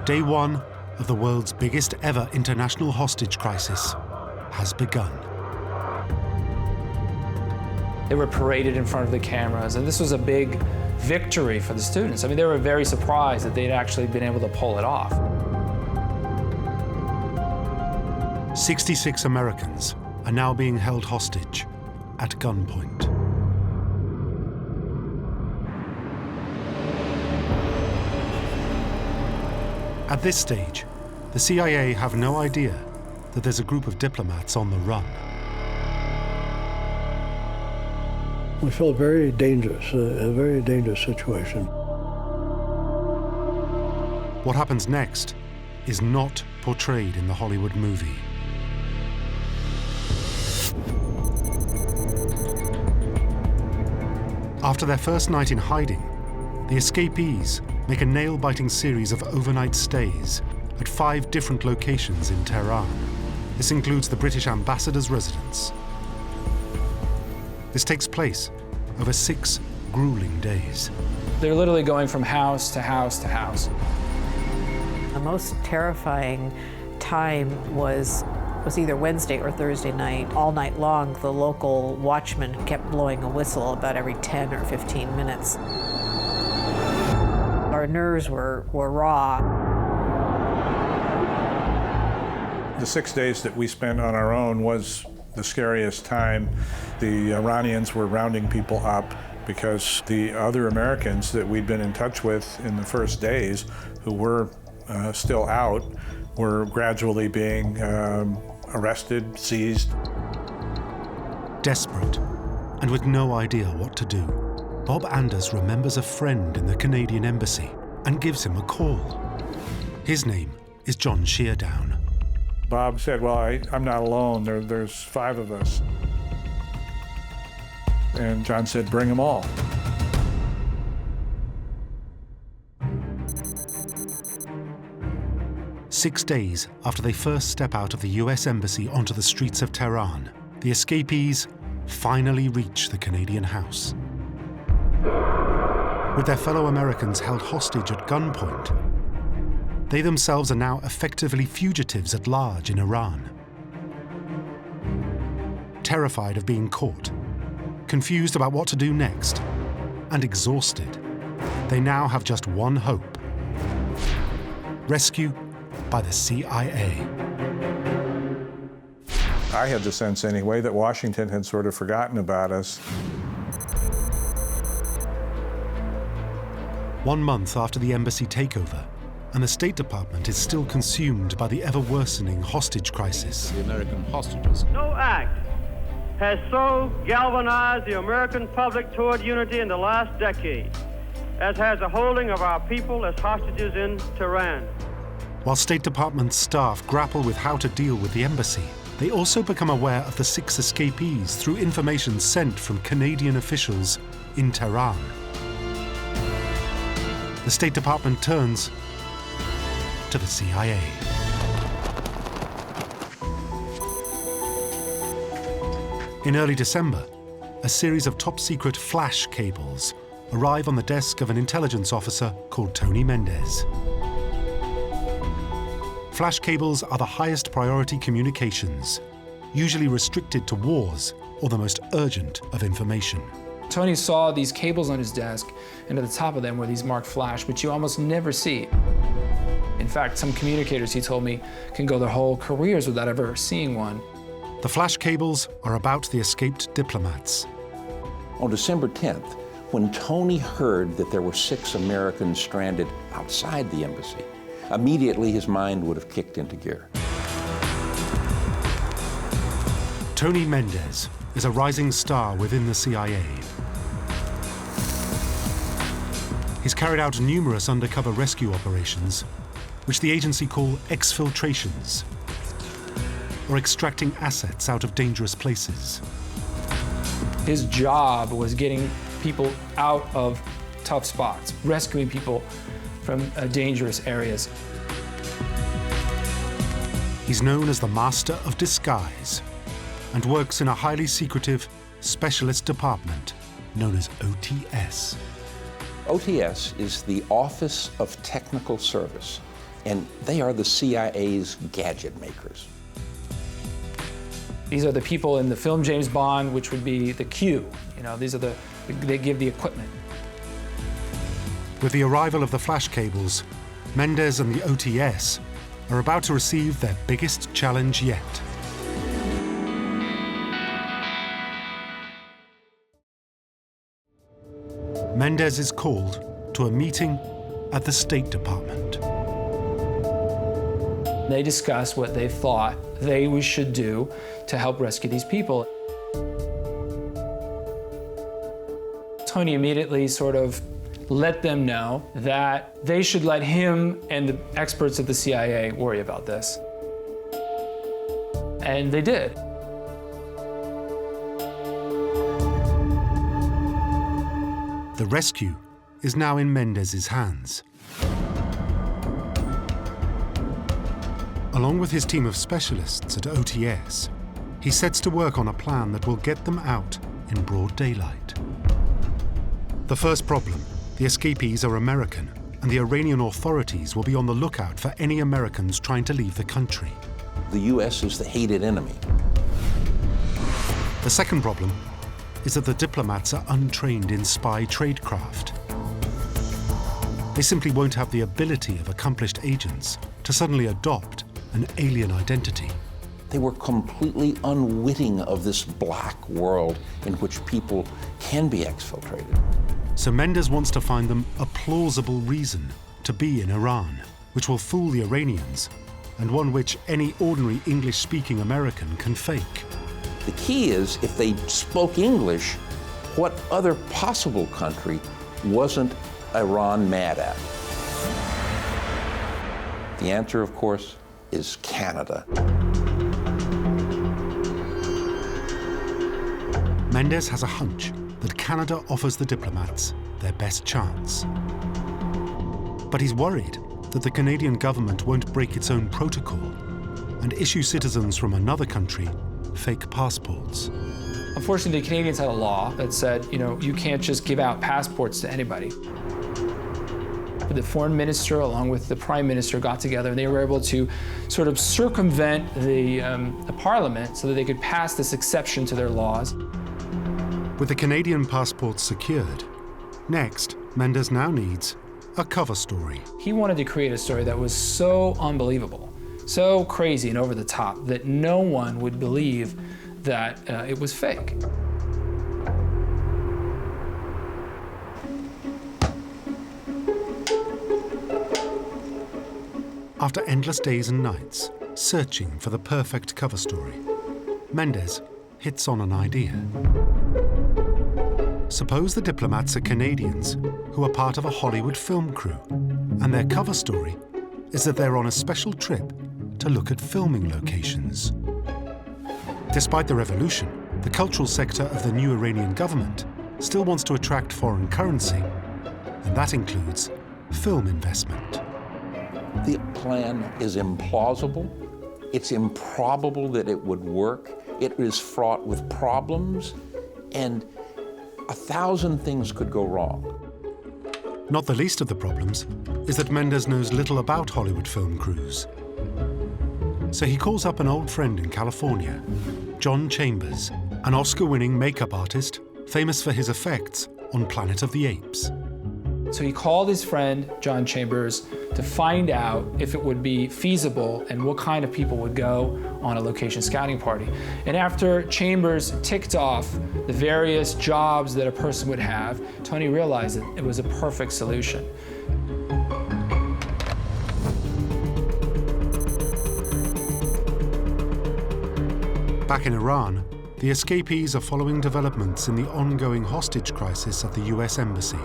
Day one of the world's biggest ever international hostage crisis has begun. They were paraded in front of the cameras, and this was a big victory for the students. I mean, they were very surprised that they'd actually been able to pull it off. 66 Americans are now being held hostage at gunpoint. At this stage, the CIA have no idea that there's a group of diplomats on the run. We felt very dangerous, a very dangerous situation. What happens next is not portrayed in the Hollywood movie. After their first night in hiding, the escapees make a nail-biting series of overnight stays at 5 different locations in Tehran. This includes the British ambassador's residence. This takes place over 6 grueling days. They're literally going from house to house to house. The most terrifying time was either Wednesday or Thursday night. All night long, the local watchman kept blowing a whistle about every 10 or 15 minutes. Our nerves were raw. The 6 days that we spent on our own was the scariest time. The Iranians were rounding people up because the other Americans that we'd been in touch with in the first days, who were still out, were gradually being arrested, seized. Desperate, and with no idea what to do, Bob Anders remembers a friend in the Canadian embassy and gives him a call. His name is John Sheardown. Bob said, well, I'm not alone. There's 5 of us. And John said, bring them all. Six days after they first step out of the US Embassy onto the streets of Tehran, the escapees finally reach the Canadian house. With their fellow Americans held hostage at gunpoint, they themselves are now effectively fugitives at large in Iran. Terrified of being caught, confused about what to do next, and exhausted, they now have just one hope: rescue by the CIA. I had the sense anyway that Washington had sort of forgotten about us. 1 month after the embassy takeover, and the State Department is still consumed by the ever-worsening hostage crisis. The American hostages. No act has so galvanized the American public toward unity in the last decade as has the holding of our people as hostages in Tehran. While State Department staff grapple with how to deal with the embassy, they also become aware of the 6 escapees through information sent from Canadian officials in Tehran. The State Department turns to the CIA. In early December, a series of top-secret flash cables arrive on the desk of an intelligence officer called Tony Mendez. Flash cables are the highest priority communications, usually restricted to wars or the most urgent of information. Tony saw these cables on his desk, and at the top of them were these marked flash, which you almost never see. In fact, some communicators, he told me, can go their whole careers without ever seeing one. The flash cables are about the escaped diplomats. On December 10th, when Tony heard that there were 6 Americans stranded outside the embassy, immediately his mind would have kicked into gear. Tony Mendez is a rising star within the CIA. He's carried out numerous undercover rescue operations, which the agency call exfiltrations. or extracting assets out of dangerous places. His job was getting people out of tough spots, rescuing people from dangerous areas. He's known as the Master of Disguise and works in a highly secretive specialist department known as OTS. OTS is the Office of Technical Service, and they are the CIA's gadget makers. These are the people in the film James Bond, which would be the Q. You know, these are they give the equipment. With the arrival of the flash cables, Mendez and the OTS are about to receive their biggest challenge yet. Mendez is called to a meeting at the State Department. They discuss what they thought they should do to help rescue these people. Tony immediately sort of let them know that they should let him and the experts at the CIA worry about this. And they did. The rescue is now in Mendez's hands. Along with his team of specialists at OTS, he sets to work on a plan that will get them out in broad daylight. The first problem: the escapees are American, and the Iranian authorities will be on the lookout for any Americans trying to leave the country. The U.S. is the hated enemy. The second problem is that the diplomats are untrained in spy tradecraft. They simply won't have the ability of accomplished agents to suddenly adopt an alien identity. They were completely unwitting of this black world in which people can be exfiltrated. So Mendez wants to find them a plausible reason to be in Iran, which will fool the Iranians, and one which any ordinary English-speaking American can fake. The key is, if they spoke English, what other possible country wasn't Iran mad at? The answer, of course, is Canada. Mendez has a hunch that Canada offers the diplomats their best chance. But he's worried that the Canadian government won't break its own protocol and issue citizens from another country fake passports. Unfortunately, the Canadians had a law that said, you know, you can't just give out passports to anybody. The foreign minister, along with the prime minister, got together and they were able to sort of circumvent the parliament so that they could pass this exception to their laws. With the Canadian passports secured, next, Mendez now needs a cover story. He wanted to create a story that was so unbelievable, so crazy and over the top that no one would believe that it was fake. After endless days and nights, searching for the perfect cover story, Mendez hits on an idea. Suppose the diplomats are Canadians who are part of a Hollywood film crew, and their cover story is that they're on a special trip to look at filming locations. Despite the revolution, the cultural sector of the new Iranian government still wants to attract foreign currency, and that includes film investment. The plan is implausible. It's improbable that it would work. It is fraught with problems, and 1,000 things could go wrong. Not the least of the problems is that Mendez knows little about Hollywood film crews. So he calls up an old friend in California, John Chambers, an Oscar-winning makeup artist famous for his effects on Planet of the Apes. So he called his friend, John Chambers, to find out if it would be feasible and what kind of people would go on a location scouting party. And after Chambers ticked off the various jobs that a person would have, Tony realized that it was a perfect solution. Back in Iran, the escapees are following developments in the ongoing hostage crisis at the US Embassy.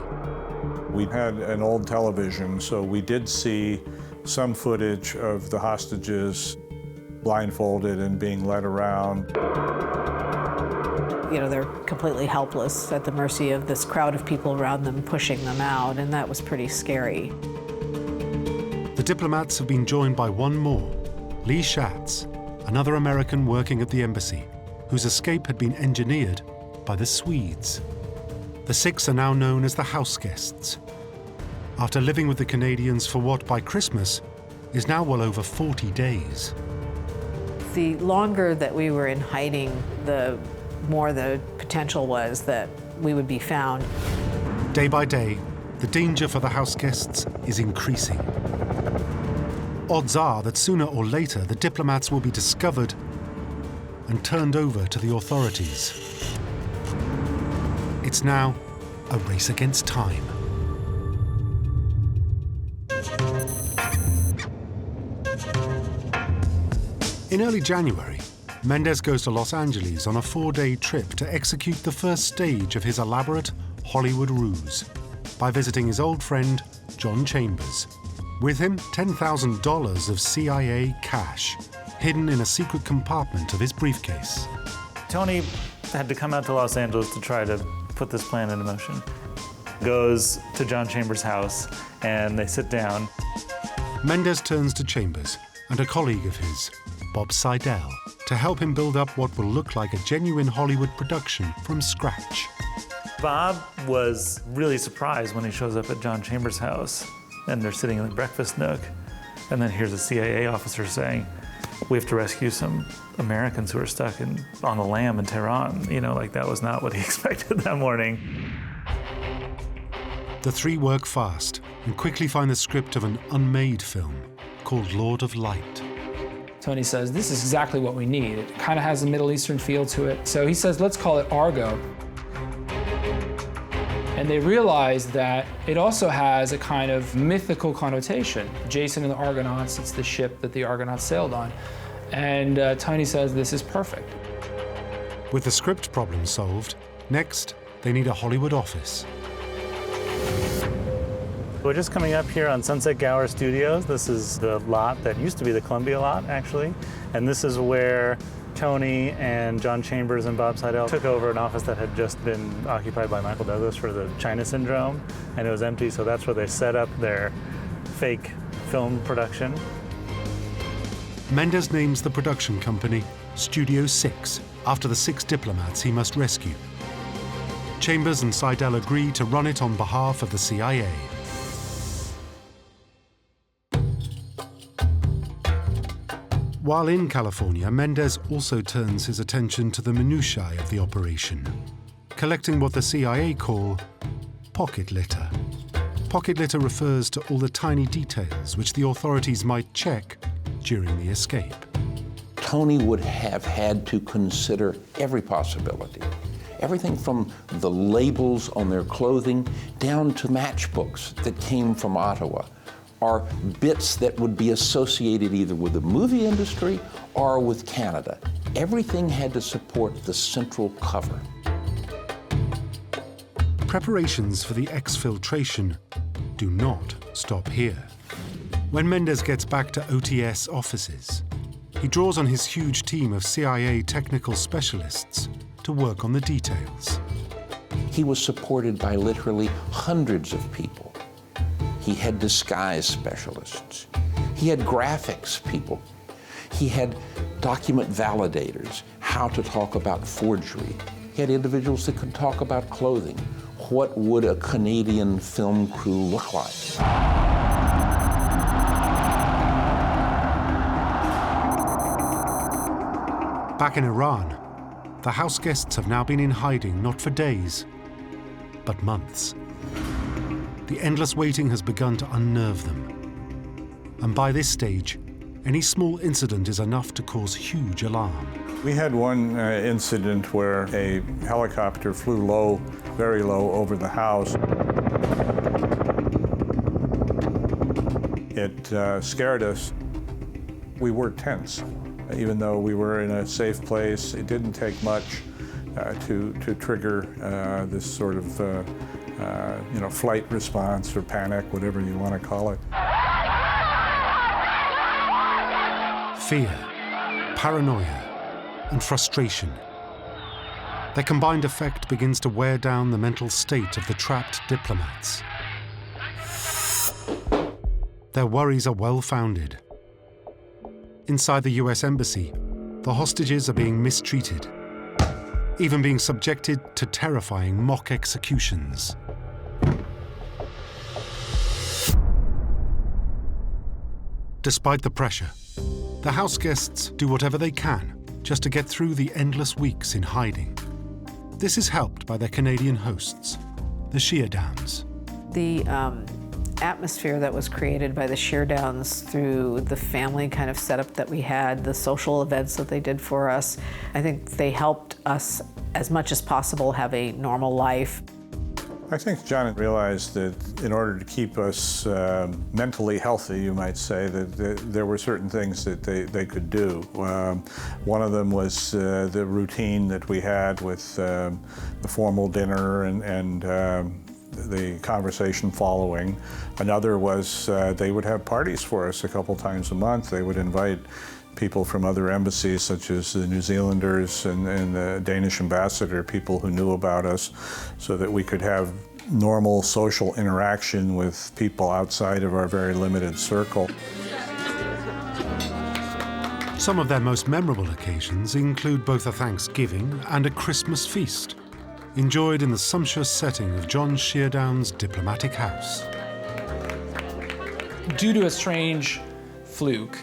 We had an old television, so we did see some footage of the hostages. blindfolded and being led around. You know, they're completely helpless at the mercy of this crowd of people around them pushing them out, and that was pretty scary. The diplomats have been joined by one more, Lee Schatz, another American working at the embassy, whose escape had been engineered by the Swedes. The 6 are now known as the house guests, after living with the Canadians for what, by Christmas, is now well over 40 days. The longer that we were in hiding, the more the potential was that we would be found. Day by day, the danger for the house guests is increasing. Odds are that sooner or later the diplomats will be discovered and turned over to the authorities. It's now a race against time. In early January, Mendes goes to Los Angeles on a 4-day trip to execute the first stage of his elaborate Hollywood ruse by visiting his old friend, John Chambers. With him, $10,000 of CIA cash, hidden in a secret compartment of his briefcase. Tony had to come out to Los Angeles to try to put this plan into motion. Goes to John Chambers' house, and they sit down. Mendes turns to Chambers and a colleague of his, Bob Seidel, to help him build up what will look like a genuine Hollywood production from scratch. Bob was really surprised when he shows up at John Chambers' house, and they're sitting in the breakfast nook, and then here's a CIA officer saying, we have to rescue some Americans who are stuck on the lam in Tehran. You know, like that was not what he expected that morning. The 3 work fast and quickly find the script of an unmade film called Lord of Light. Tony says, this is exactly what we need. It kind of has a Middle Eastern feel to it. So he says, let's call it Argo. And they realize that it also has a kind of mythical connotation. Jason and the Argonauts, it's the ship that the Argonauts sailed on. And Tony says, this is perfect. With the script problem solved, next, they need a Hollywood office. We're just coming up here on Sunset Gower Studios. This is the lot that used to be the Columbia lot, actually. And this is where Tony and John Chambers and Bob Seidel took over an office that had just been occupied by Michael Douglas for the China Syndrome, and it was empty, so that's where they set up their fake film production. Mendes names the production company Studio 6, after the 6 diplomats he must rescue. Chambers and Seidel agree to run it on behalf of the CIA. While in California, Mendes also turns his attention to the minutiae of the operation, collecting what the CIA call pocket litter. Pocket litter refers to all the tiny details which the authorities might check during the escape. Tony would have had to consider every possibility. Everything from the labels on their clothing down to matchbooks that came from Ottawa, are bits that would be associated either with the movie industry or with Canada. Everything had to support the central cover. Preparations for the exfiltration do not stop here. When Mendes gets back to OTS offices, he draws on his huge team of CIA technical specialists to work on the details. He was supported by literally hundreds of people. He had disguise specialists. He had graphics people. He had document validators, how to talk about forgery. He had individuals that could talk about clothing. What would a Canadian film crew look like? Back in Iran, the house guests have now been in hiding not for days, but months. The endless waiting has begun to unnerve them. And by this stage, any small incident is enough to cause huge alarm. We had one incident where a helicopter flew low, very low, over the house. It scared us. We were tense. Even though we were in a safe place, it didn't take much to trigger this sort of flight response or panic, whatever you want to call it. Fear, paranoia, and frustration. Their combined effect begins to wear down the mental state of the trapped diplomats. Their worries are well-founded. Inside the US Embassy, the hostages are being mistreated, even being subjected to terrifying mock executions. Despite the pressure, the house guests do whatever they can just to get through the endless weeks in hiding. This is helped by their Canadian hosts, the Sheardowns. The atmosphere that was created by the Sheardowns through the family kind of setup that we had, the social events that they did for us, I think they helped us as much as possible have a normal life. I think John realized that in order to keep us mentally healthy, you might say, that there were certain things that they could do. One of them was the routine that we had with the formal dinner and the conversation following. Another was they would have parties for us a couple times a month. They would invite people from other embassies, such as the New Zealanders and the Danish ambassador, people who knew about us, so that we could have normal social interaction with people outside of our very limited circle. Some of their most memorable occasions include both a Thanksgiving and a Christmas feast, enjoyed in the sumptuous setting of John Sheardown's diplomatic house. Due to a strange fluke,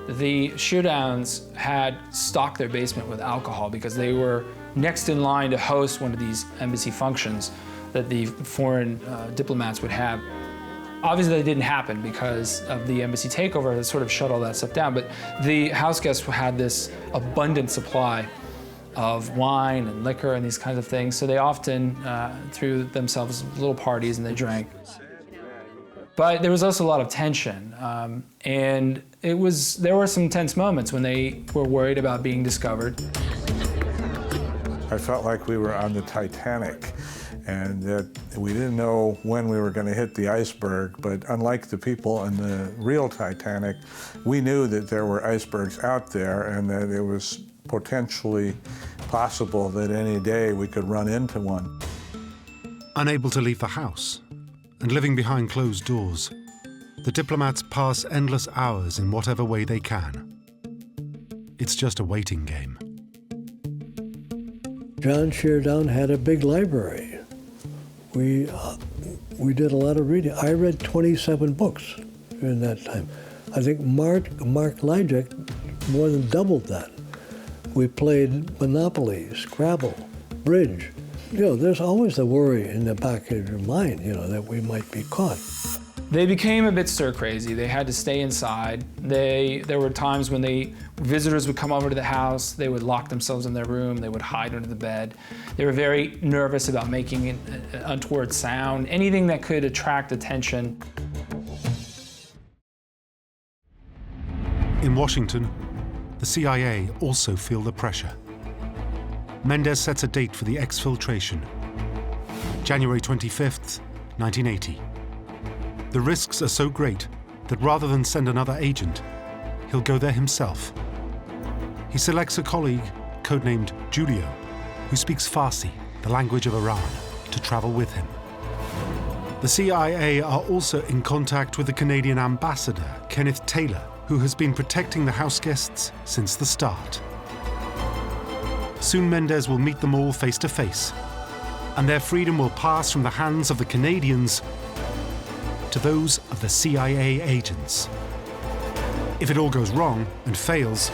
the Sheardowns had stocked their basement with alcohol because they were next in line to host one of these embassy functions that the foreign diplomats would have. Obviously that didn't happen because of the embassy takeover that sort of shut all that stuff down, but the house guests had this abundant supply of wine and liquor and these kinds of things, so they often threw themselves little parties and they drank. But there was also a lot of tension, and there were some tense moments when they were worried about being discovered. I felt like we were on the Titanic, and that we didn't know when we were going to hit the iceberg, but unlike the people on the real Titanic, we knew that there were icebergs out there and that it was potentially possible that any day we could run into one. Unable to leave the house and living behind closed doors, the diplomats pass endless hours in whatever way they can. It's just a waiting game. John Sheardown had a big library. We did a lot of reading. I read 27 books during that time. I think Mark Lyjak more than doubled that. We played Monopoly, Scrabble, Bridge. You know, there's always the worry in the back of your mind, you know, that we might be caught. They became a bit stir-crazy. They had to stay inside. There were times when visitors would come over to the house, they would lock themselves in their room, they would hide under the bed. They were very nervous about making an untoward sound, anything that could attract attention. In Washington, the CIA also feel the pressure. Mendez sets a date for the exfiltration, January 25th, 1980. The risks are so great that rather than send another agent, he'll go there himself. He selects a colleague, codenamed Julio, who speaks Farsi, the language of Iran, to travel with him. The CIA are also in contact with the Canadian ambassador, Kenneth Taylor, who has been protecting the house guests since the start. Soon Mendez will meet them all face to face, and their freedom will pass from the hands of the Canadians to those of the CIA agents. If it all goes wrong and fails,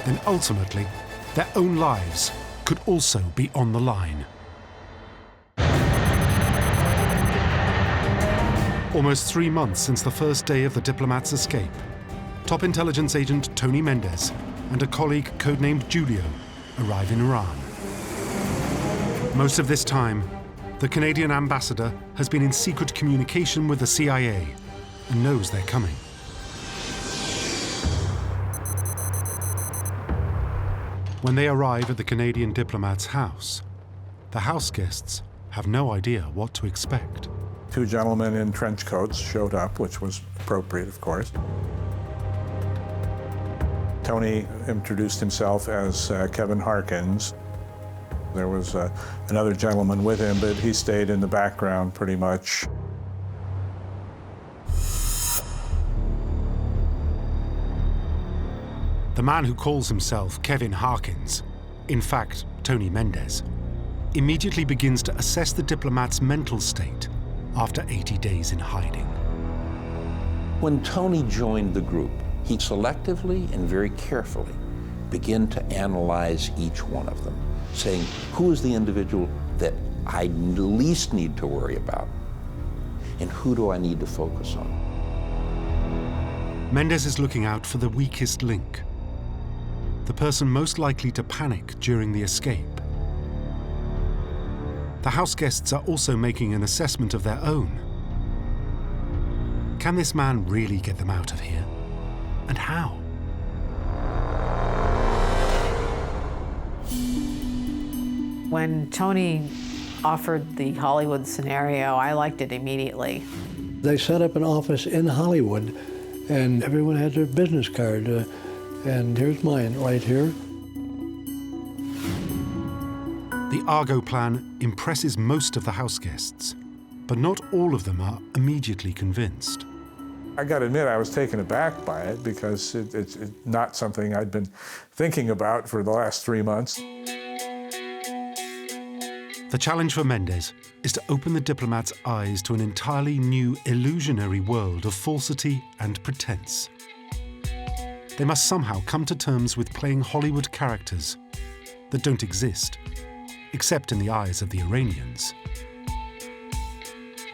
then ultimately their own lives could also be on the line. Almost 3 months since the first day of the diplomats' escape, top intelligence agent Tony Mendez and a colleague codenamed Julio arrive in Iran. Most of this time, the Canadian ambassador has been in secret communication with the CIA and knows they're coming. When they arrive at the Canadian diplomat's house, the house guests have no idea what to expect. 2 gentlemen in trench coats showed up, which was appropriate, of course. Tony introduced himself as Kevin Harkins. There was another gentleman with him, but he stayed in the background pretty much. The man who calls himself Kevin Harkins, in fact, Tony Mendez, immediately begins to assess the diplomat's mental state after 80 days in hiding. When Tony joined the group, he selectively and very carefully began to analyze each one of them, saying, who is the individual that I least need to worry about, and who do I need to focus on? Mendez is looking out for the weakest link, the person most likely to panic during the escape. The house guests are also making an assessment of their own. Can this man really get them out of here? And how? When Tony offered the Hollywood scenario, I liked it immediately. They set up an office in Hollywood, and everyone had their business card. And here's mine right here. The Argo plan impresses most of the house guests, but not all of them are immediately convinced. I got to admit, I was taken aback by it because it's not something I'd been thinking about for the last 3 months. The challenge for Mendez is to open the diplomat's eyes to an entirely new illusionary world of falsity and pretense. They must somehow come to terms with playing Hollywood characters that don't exist, except in the eyes of the Iranians.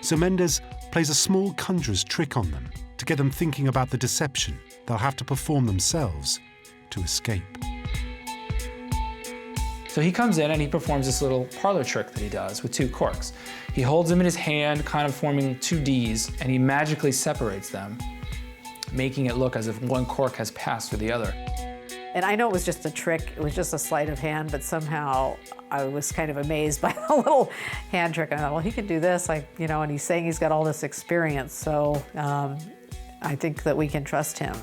So Mendez plays a small conjurer's trick on them to get them thinking about the deception they'll have to perform themselves to escape. So he comes in and he performs this little parlor trick that he does with 2 corks. He holds them in his hand, kind of forming 2 Ds, and he magically separates them, making it look as if one cork has passed through the other. And I know it was just a trick, it was just a sleight of hand, but somehow I was kind of amazed by the little hand trick. I thought, well, he can do this, and he's saying he's got all this experience, so I think that we can trust him.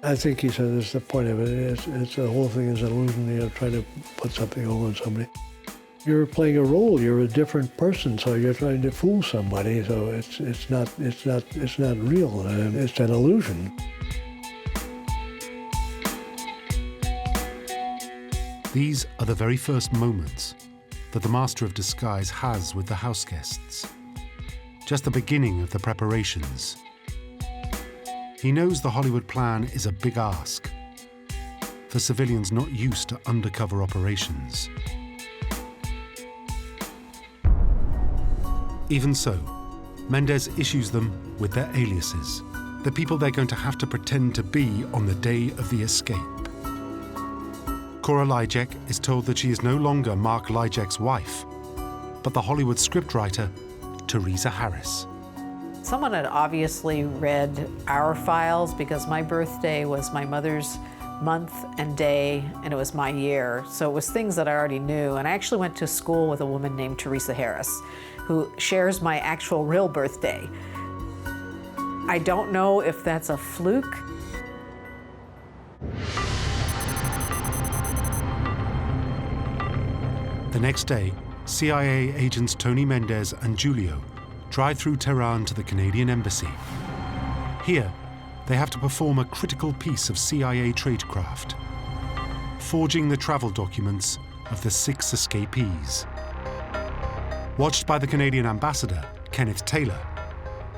I think he said that's the point of it. It's the whole thing is an illusion, trying to put something over on somebody. You're playing a role, you're a different person, so you're trying to fool somebody, so it's not real, it's an illusion. These are the very first moments that the master of disguise has with the house guests. Just the beginning of the preparations. He knows the Hollywood plan is a big ask for civilians not used to undercover operations. Even so, Mendez issues them with their aliases, the people they're going to have to pretend to be on the day of the escape. Cora Lyjek is told that she is no longer Mark Lyjek's wife, but the Hollywood scriptwriter, Teresa Harris. Someone had obviously read our files because my birthday was my mother's month and day, and it was my year. So it was things that I already knew. And I actually went to school with a woman named Teresa Harris, who shares my actual real birthday. I don't know if that's a fluke. The next day, CIA agents Tony Mendez and Julio drive through Tehran to the Canadian embassy. Here, they have to perform a critical piece of CIA tradecraft, forging the travel documents of the 6 escapees. Watched by the Canadian ambassador, Kenneth Taylor,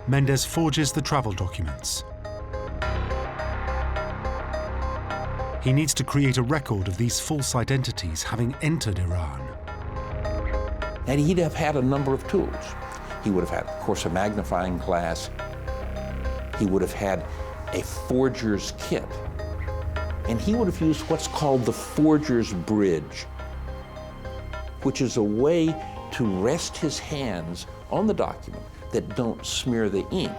Mendez forges the travel documents. He needs to create a record of these false identities having entered Iran. And he'd have had a number of tools. He would have had, of course, a magnifying glass. He would have had a forger's kit. And he would have used what's called the forger's bridge, which is a way to rest his hands on the document that don't smear the ink,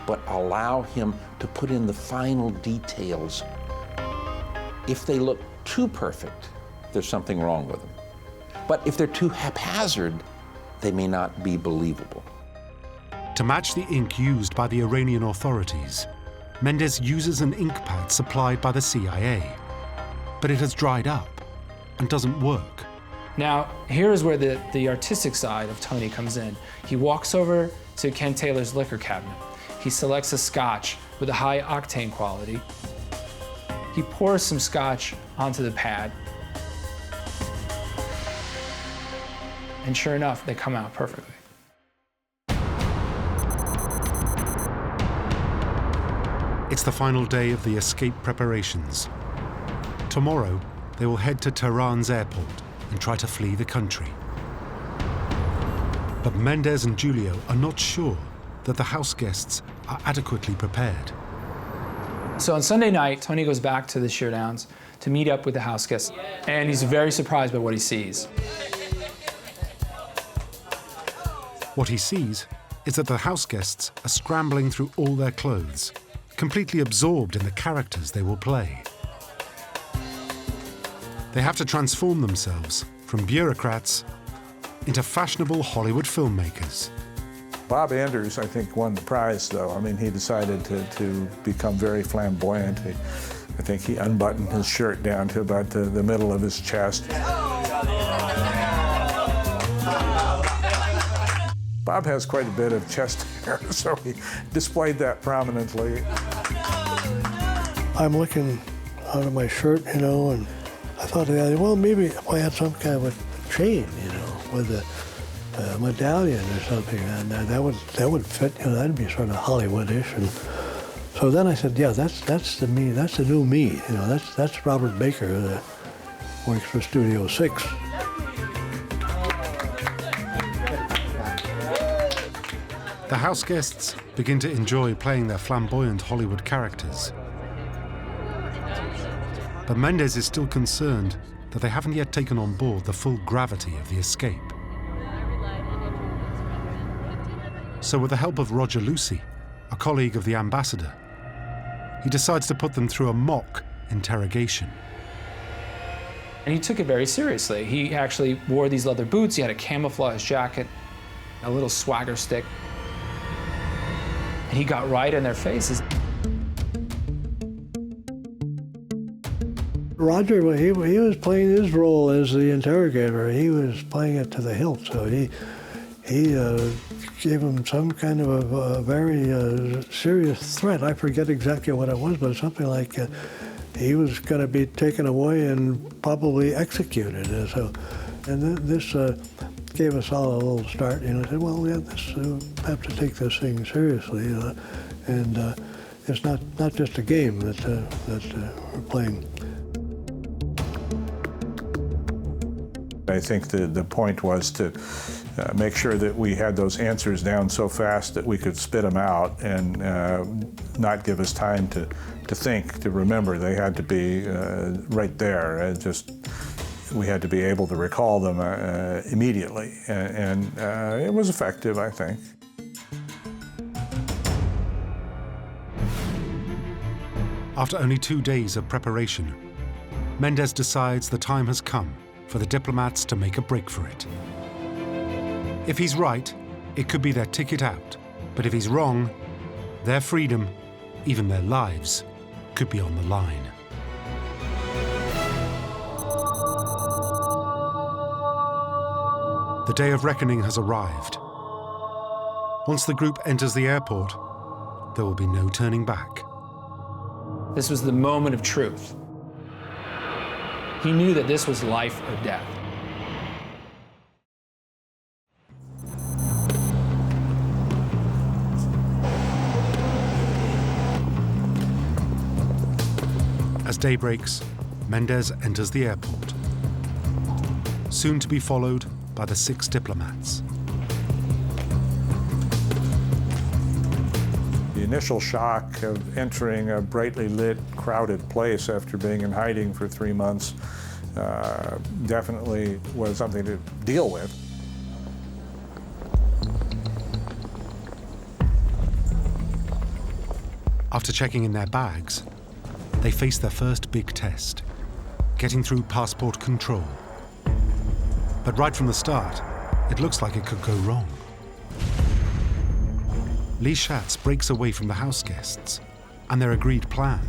but allow him to put in the final details. If they look too perfect, there's something wrong with them. But if they're too haphazard, they may not be believable. To match the ink used by the Iranian authorities, Mendez uses an ink pad supplied by the CIA. but it has dried up and doesn't work. Now, here is where the artistic side of Tony comes in. He walks over to Ken Taylor's liquor cabinet. He selects a scotch with a high octane quality. He pours some scotch onto the pad. And sure enough, they come out perfectly. It's the final day of the escape preparations. Tomorrow, they will head to Tehran's airport and try to flee the country. But Mendez and Julio are not sure that the house guests are adequately prepared. So on Sunday night, Tony goes back to the Sheerdowns to meet up with the house guests, and he's very surprised by what he sees. What he sees is that the house guests are scrambling through all their clothes, completely absorbed in the characters they will play. They have to transform themselves from bureaucrats into fashionable Hollywood filmmakers. Bob Anders, I think, won the prize, though. I mean, he decided to become very flamboyant. I think he unbuttoned his shirt down to about the middle of his chest. Bob has quite a bit of chest hair, so he displayed that prominently. I'm looking under my shirt, you know, and I thought, well, maybe if I had some kind of a chain, you know, with a medallion or something, and that would fit, you know, that'd be sort of Hollywoodish. And so then I said, yeah, that's the new me, you know, that's Robert Baker that works for Studio 6. The house guests begin to enjoy playing their flamboyant Hollywood characters. But Mendez is still concerned that they haven't yet taken on board the full gravity of the escape. So with the help of Roger Lucy, a colleague of the ambassador, he decides to put them through a mock interrogation. And he took it very seriously. He actually wore these leather boots, he had a camouflage jacket, a little swagger stick. And he got right in their faces. Roger, well, he was playing his role as the interrogator. He was playing it to the hilt, so he gave him some kind of a very serious threat. I forget exactly what it was, but something like he was going to be taken away and probably executed. And this gave us all a little start. You know, said, well, yeah, have to take this thing seriously, you know, and it's not just a game that we're playing. I think the point was to make sure that we had those answers down so fast that we could spit them out and not give us time to think, to remember. They had to be right there. We had to be able to recall them immediately, and it was effective, I think. After only 2 days of preparation, Mendez decides the time has come for the diplomats to make a break for it. If he's right, it could be their ticket out. But if he's wrong, their freedom, even their lives, could be on the line. The day of reckoning has arrived. Once the group enters the airport, there will be no turning back. This was the moment of truth. He knew that this was life or death. As day breaks, Mendez enters the airport, soon to be followed by the 6 diplomats. The initial shock of entering a brightly lit, crowded place after being in hiding for 3 months definitely was something to deal with. After checking in their bags, they face their first big test, getting through passport control. But right from the start, it looks like it could go wrong. Lee Schatz breaks away from the house guests and their agreed plan.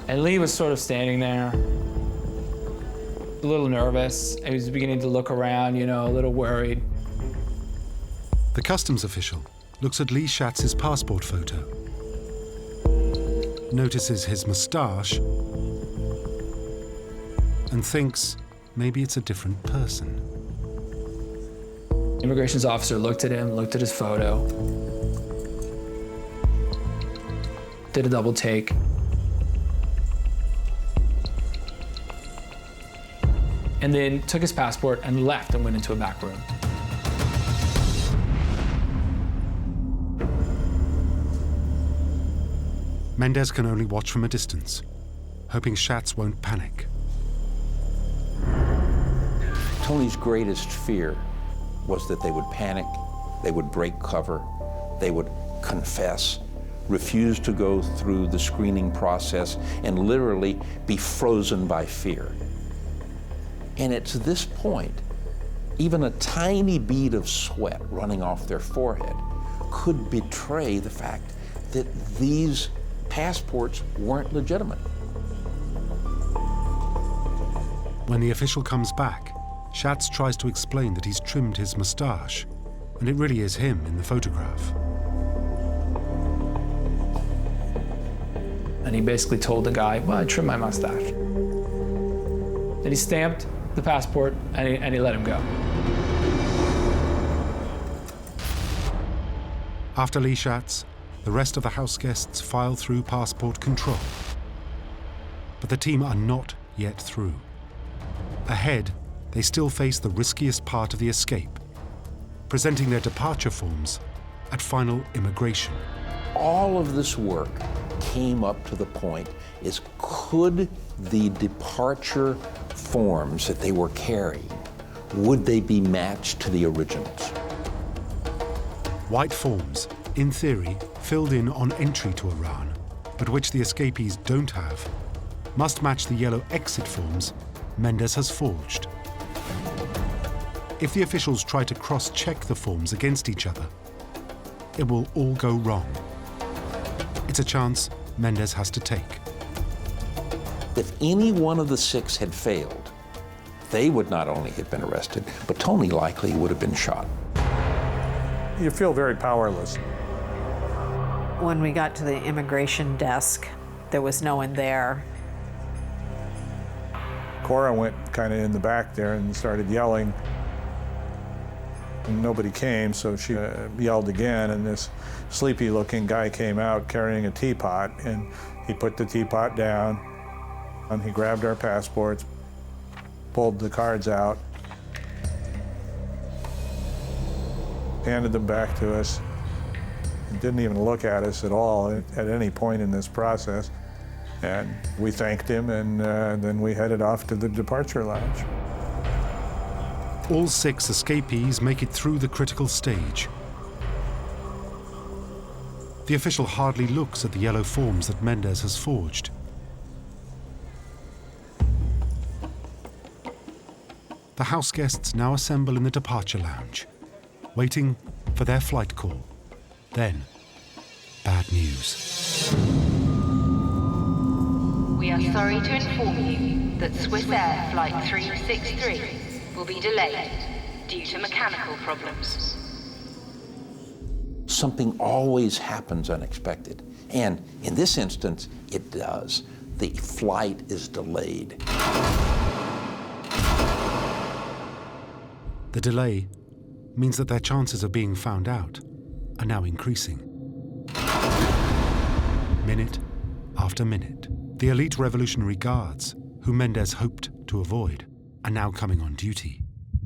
And Lee was sort of standing there, a little nervous. He was beginning to look around, you know, a little worried. The customs official looks at Lee Schatz's passport photo, notices his moustache, and thinks maybe it's a different person. The immigrations officer looked at him, looked at his photo, did a double take. And then took his passport and left and went into a back room. Mendez can only watch from a distance, hoping Schatz won't panic. Tony's greatest fear was that they would panic, they would break cover, they would confess, refuse to go through the screening process, and literally be frozen by fear. And it's this point, even a tiny bead of sweat running off their forehead could betray the fact that these passports weren't legitimate. When the official comes back, Schatz tries to explain that he's trimmed his moustache, and it really is him in the photograph. And he basically told the guy, well, I trimmed my mustache. And he stamped the passport and he let him go. After Lee Schatz, the rest of the house guests file through passport control. But the team are not yet through. Ahead, they still face the riskiest part of the escape, presenting their departure forms at final immigration. All of this work came up to the point is, could the departure forms that they were carrying, would they be matched to the originals? White forms, in theory, filled in on entry to Iran, but which the escapees don't have, must match the yellow exit forms Mendez has forged. If the officials try to cross-check the forms against each other, it will all go wrong. It's a chance Mendez has to take. If any one of the six had failed, they would not only have been arrested, but Tony likely would have been shot. You feel very powerless. When we got to the immigration desk, there was no one there. Cora went kind of in the back there and started yelling. And nobody came, so she yelled again, and this sleepy-looking guy came out carrying a teapot, and he put the teapot down, and he grabbed our passports, pulled the cards out, handed them back to us. He didn't even look at us at all at any point in this process. And we thanked him, and then we headed off to the departure lounge. All six escapees make it through the critical stage. The official hardly looks at the yellow forms that Mendez has forged. The house guests now assemble in the departure lounge, waiting for their flight call. Then, bad news. We are sorry to inform you that Swiss Air Flight 363 will be delayed due to mechanical problems. Something always happens unexpected. And in this instance, it does. The flight is delayed. The delay means that their chances of being found out are now increasing. Minute after minute, the elite Revolutionary Guards, who Mendez hoped to avoid, are now coming on duty.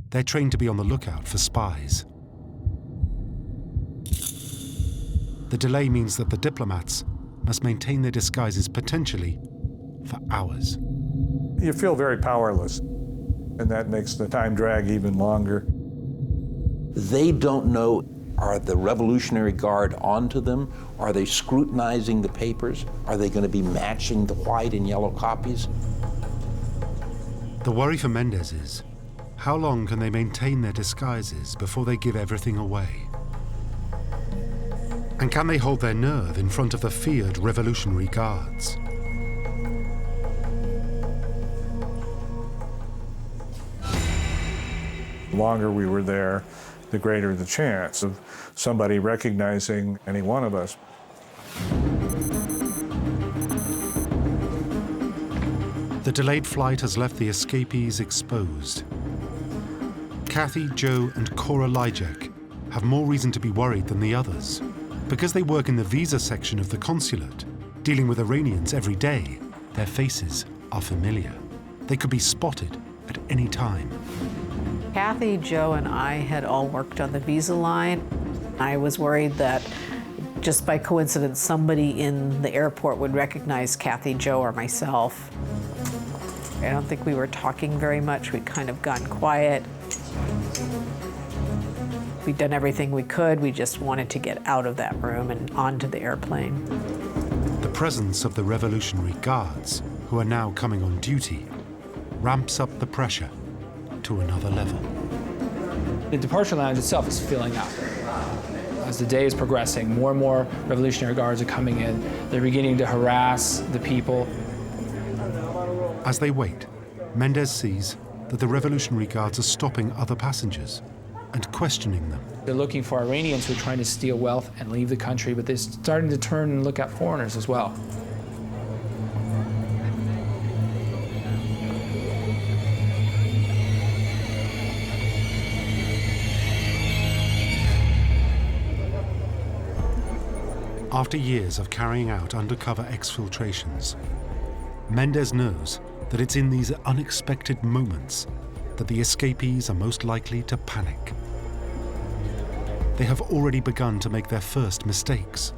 They're trained to be on the lookout for spies. The delay means that the diplomats must maintain their disguises potentially for hours. You feel very powerless, and that makes the time drag even longer. They don't know, are the Revolutionary Guard onto them? Are they scrutinizing the papers? Are they going to be matching the white and yellow copies? The worry for Mendez is, how long can they maintain their disguises before they give everything away? And can they hold their nerve in front of the feared Revolutionary Guards? longer we were there, the greater the chance of somebody recognizing any one of us. The delayed flight has left the escapees exposed. Kathy, Joe, and Cora Lyjak have more reason to be worried than the others. Because they work in the visa section of the consulate, dealing with Iranians every day, their faces are familiar. They could be spotted at any time. Kathy, Joe, and I had all worked on the visa line. I was worried that just by coincidence, somebody in the airport would recognize Kathy, Joe, or myself. I don't think we were talking very much. We'd kind of gone quiet. We'd done everything we could. We just wanted to get out of that room and onto the airplane. The presence of the Revolutionary Guards, who are now coming on duty, ramps up the pressure to another level. The departure lounge itself is filling up. As the day is progressing, more and more Revolutionary Guards are coming in. They're beginning to harass the people. As they wait, Mendez sees that the Revolutionary Guards are stopping other passengers and questioning them. They're looking for Iranians who are trying to steal wealth and leave the country, but they're starting to turn and look at foreigners as well. After years of carrying out undercover exfiltrations, Mendez knows that it's in these unexpected moments that the escapees are most likely to panic. They have already begun to make their first mistakes.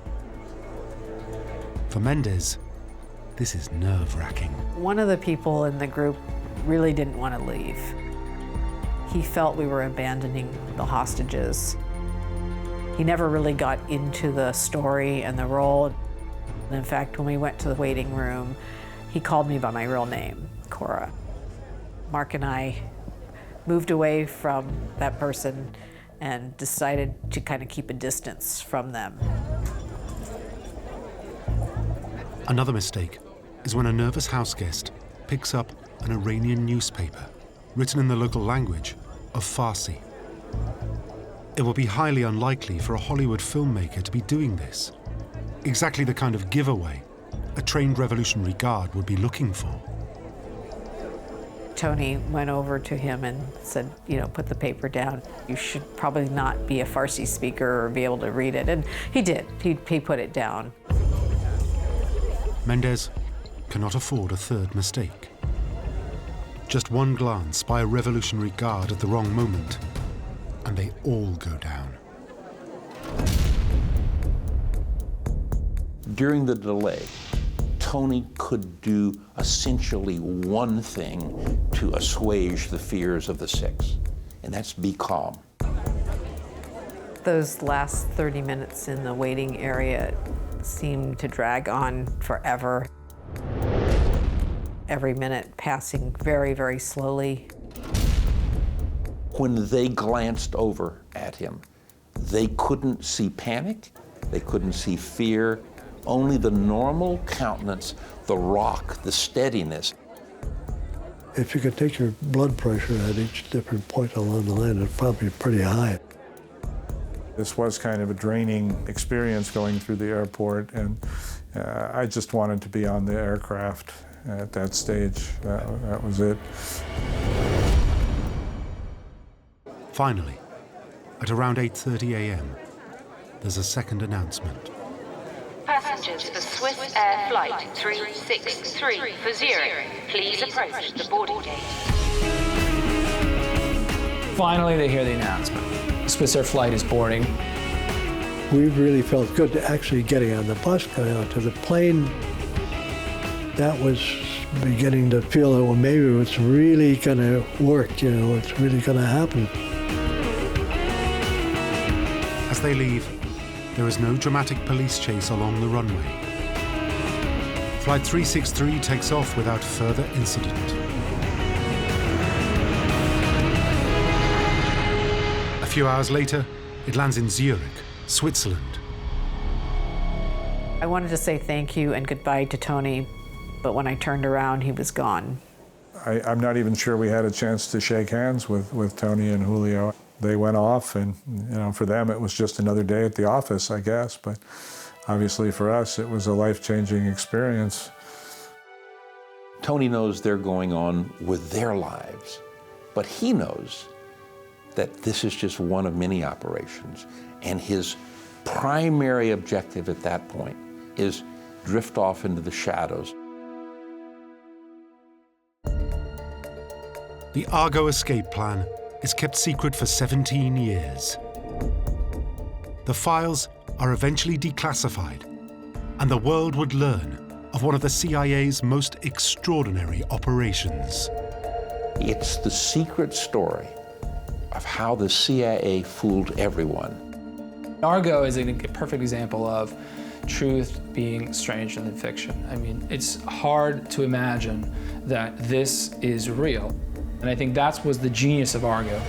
For Mendez, this is nerve-wracking. One of the people in the group really didn't want to leave. He felt we were abandoning the hostages. He never really got into the story and the role. And in fact, when we went to the waiting room, he called me by my real name, Cora. Mark and I moved away from that person and decided to kind of keep a distance from them. Another mistake is when a nervous house guest picks up an Iranian newspaper written in the local language of Farsi. It will be highly unlikely for a Hollywood filmmaker to be doing this. Exactly the kind of giveaway a trained Revolutionary Guard would be looking for. Tony went over to him and said, put the paper down. You should probably not be a Farsi speaker or be able to read it. And he did. He put it down. Mendez cannot afford a third mistake. Just one glance by a Revolutionary Guard at the wrong moment, and they all go down. During the delay, Tony could do essentially one thing to assuage the fears of the six, and that's be calm. Those last 30 minutes in the waiting area seemed to drag on forever. Every minute passing very, very slowly. When they glanced over at him, they couldn't see panic, they couldn't see fear, only the normal countenance, the rock, the steadiness. If you could take your blood pressure at each different point along the line, it's probably pretty high. This was kind of a draining experience going through the airport, and I just wanted to be on the aircraft at that stage. That was it. Finally, at around 8:30 a.m., there's a second announcement. Passengers for Swiss Air Flight 363 for Zurich, please approach the boarding gate. Finally, they hear the announcement. Swiss Air Flight is boarding. We really felt good to actually getting on the bus, going out to the plane. That was beginning to feel that, well, maybe it's really going to work, it's really going to happen. As they leave, there is no dramatic police chase along the runway. Flight 363 takes off without further incident. A few hours later, it lands in Zurich, Switzerland. I wanted to say thank you and goodbye to Tony, but when I turned around, he was gone. I'm not even sure we had a chance to shake hands with Tony and Julio. They went off, and for them it was just another day at the office, I guess, but obviously for us it was a life-changing experience. Tony knows they're going on with their lives, but he knows that this is just one of many operations, and his primary objective at that point is drift off into the shadows. The Argo escape plan is kept secret for 17 years. The files are eventually declassified, and the world would learn of one of the CIA's most extraordinary operations. It's the secret story of how the CIA fooled everyone. Argo is a perfect example of truth being stranger than fiction. I mean, it's hard to imagine that this is real. And I think that was the genius of Argo.